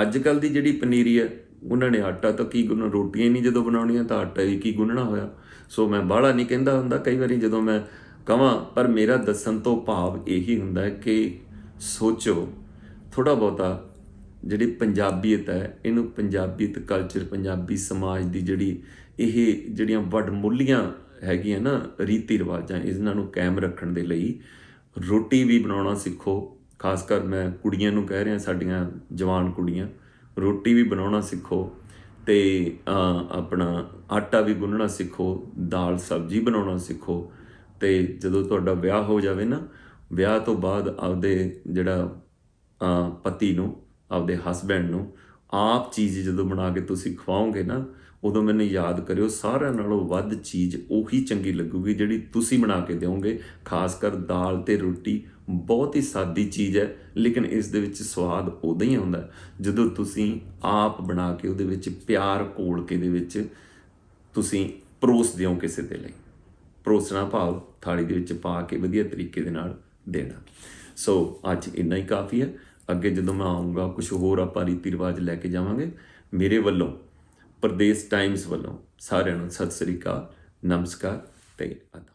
ਅੱਜ ਕੱਲ੍ਹ ਦੀ ਜਿਹੜੀ ਪਨੀਰੀ ਹੈ, ਉਹਨਾਂ ਨੇ ਆਟਾ ਤਾਂ ਕੀ ਗੁੰਨਣਾ, ਰੋਟੀਆਂ ਹੀ ਨਹੀਂ ਜਦੋਂ ਬਣਾਉਣੀਆਂ ਤਾਂ ਆਟਾ ਹੀ ਕੀ ਗੁੰਨਣਾ ਹੋਇਆ। ਸੋ ਮੈਂ ਬਾਹਲਾ ਨਹੀਂ ਕਹਿੰਦਾ ਹੁੰਦਾ ਕਈ ਵਾਰੀ ਜਦੋਂ ਮੈਂ ਕਹਾਂ, ਪਰ ਮੇਰਾ ਦੱਸਣ ਤੋਂ ਭਾਵ ਇਹੀ ਹੁੰਦਾ ਕਿ ਸੋਚੋ ਥੋੜ੍ਹਾ ਬਹੁਤਾ ਜਿਹੜੀ ਪੰਜਾਬੀਅਤ ਹੈ, ਇਹਨੂੰ ਪੰਜਾਬੀਅਤ ਕਲਚਰ, ਪੰਜਾਬੀ ਸਮਾਜ ਦੀ ਜਿਹੜੀਆਂ ਵੱਡਮੁੱਲੀਆਂ ਹੈਗੀਆਂ ਨਾ ਰੀਤੀ ਰਿਵਾਜਾਂ, ਇਹਨਾਂ ਨੂੰ ਕਾਇਮ ਰੱਖਣ ਦੇ ਲਈ ਰੋਟੀ ਵੀ ਬਣਾਉਣਾ ਸਿੱਖੋ। ਖਾਸ ਕਰ ਮੈਂ ਕੁੜੀਆਂ ਨੂੰ ਕਹਿ ਰਿਹਾ, ਸਾਡੀਆਂ ਜਵਾਨ ਕੁੜੀਆਂ, ਰੋਟੀ ਵੀ ਬਣਾਉਣਾ ਸਿੱਖੋ, ਤੇ ਆਪਣਾ ਆਟਾ ਵੀ ਗੁੰਨਣਾ ਸਿੱਖੋ, ਦਾਲ ਸਬਜ਼ੀ ਬਣਾਉਣਾ ਸਿੱਖੋ। ਤੇ ਜਦੋਂ ਤੁਹਾਡਾ ਵਿਆਹ ਹੋ ਜਾਵੇ ਨਾ, ਵਿਆਹ ਤੋਂ ਬਾਅਦ ਆਪਦੇ ਜਿਹੜਾ ਪਤੀ ਨੂੰ, ਆਪਦੇ ਹਸਬੈਂਡ ਨੂੰ ਆਪ ਚੀਜ਼ ਜਦੋਂ ਬਣਾ ਕੇ ਤੁਸੀਂ ਖਵਾਓਗੇ ਨਾ, ਉਦੋਂ ਮੈਨੂੰ ਯਾਦ ਕਰਿਓ, ਸਾਰਿਆਂ ਨਾਲੋਂ ਵੱਧ ਚੀਜ਼ ਉਹੀ ਚੰਗੀ ਲੱਗੂਗੀ ਜਿਹੜੀ ਤੁਸੀਂ ਬਣਾ ਕੇ ਦਿਓਗੇ। ਖਾਸ ਕਰ ਦਾਲ ਤੇ ਰੋਟੀ ਬਹੁਤ ਹੀ ਸਾਦੀ ਚੀਜ਼ ਹੈ, ਲੇਕਿਨ ਇਸ ਦੇ ਵਿੱਚ ਸਵਾਦ ਉਦੋਂ ਹੀ ਆਉਂਦਾ ਜਦੋਂ ਤੁਸੀਂ ਆਪ ਬਣਾ ਕੇ ਉਹਦੇ ਵਿੱਚ ਪਿਆਰ ਘੋਲ ਕੇ ਦੇ ਵਿੱਚ ਤੁਸੀਂ ਪਰੋਸ ਦਿਓ ਕਿਸੇ ਦੇ ਲਈ। ਪਰੋਸਣਾ ਭਾਵ ਥਾਲੀ ਦੇ ਵਿੱਚ ਪਾ ਕੇ ਵਧੀਆ ਤਰੀਕੇ ਦੇ ਨਾਲ ਦੇਣਾ। ਸੋ ਅੱਜ ਇੰਨਾ ਹੀ ਕਾਫੀ ਹੈ। ਅੱਗੇ ਜਦੋਂ ਮੈਂ ਆਊਂਗਾ ਕੁਝ ਹੋਰ ਆਪਾਂ ਰੀਤੀ ਰਿਵਾਜ ਲੈ ਕੇ ਜਾਵਾਂਗੇ। ਮੇਰੇ ਵੱਲੋਂ, ਪ੍ਰਦੇਸ਼ ਟਾਈਮਸ ਵੱਲੋਂ ਸਾਰਿਆਂ ਨੂੰ ਸਤਿ ਸ੍ਰੀ ਅਕਾਲ, ਨਮਸਕਾਰ ਤੇ ਆਦਾਬ।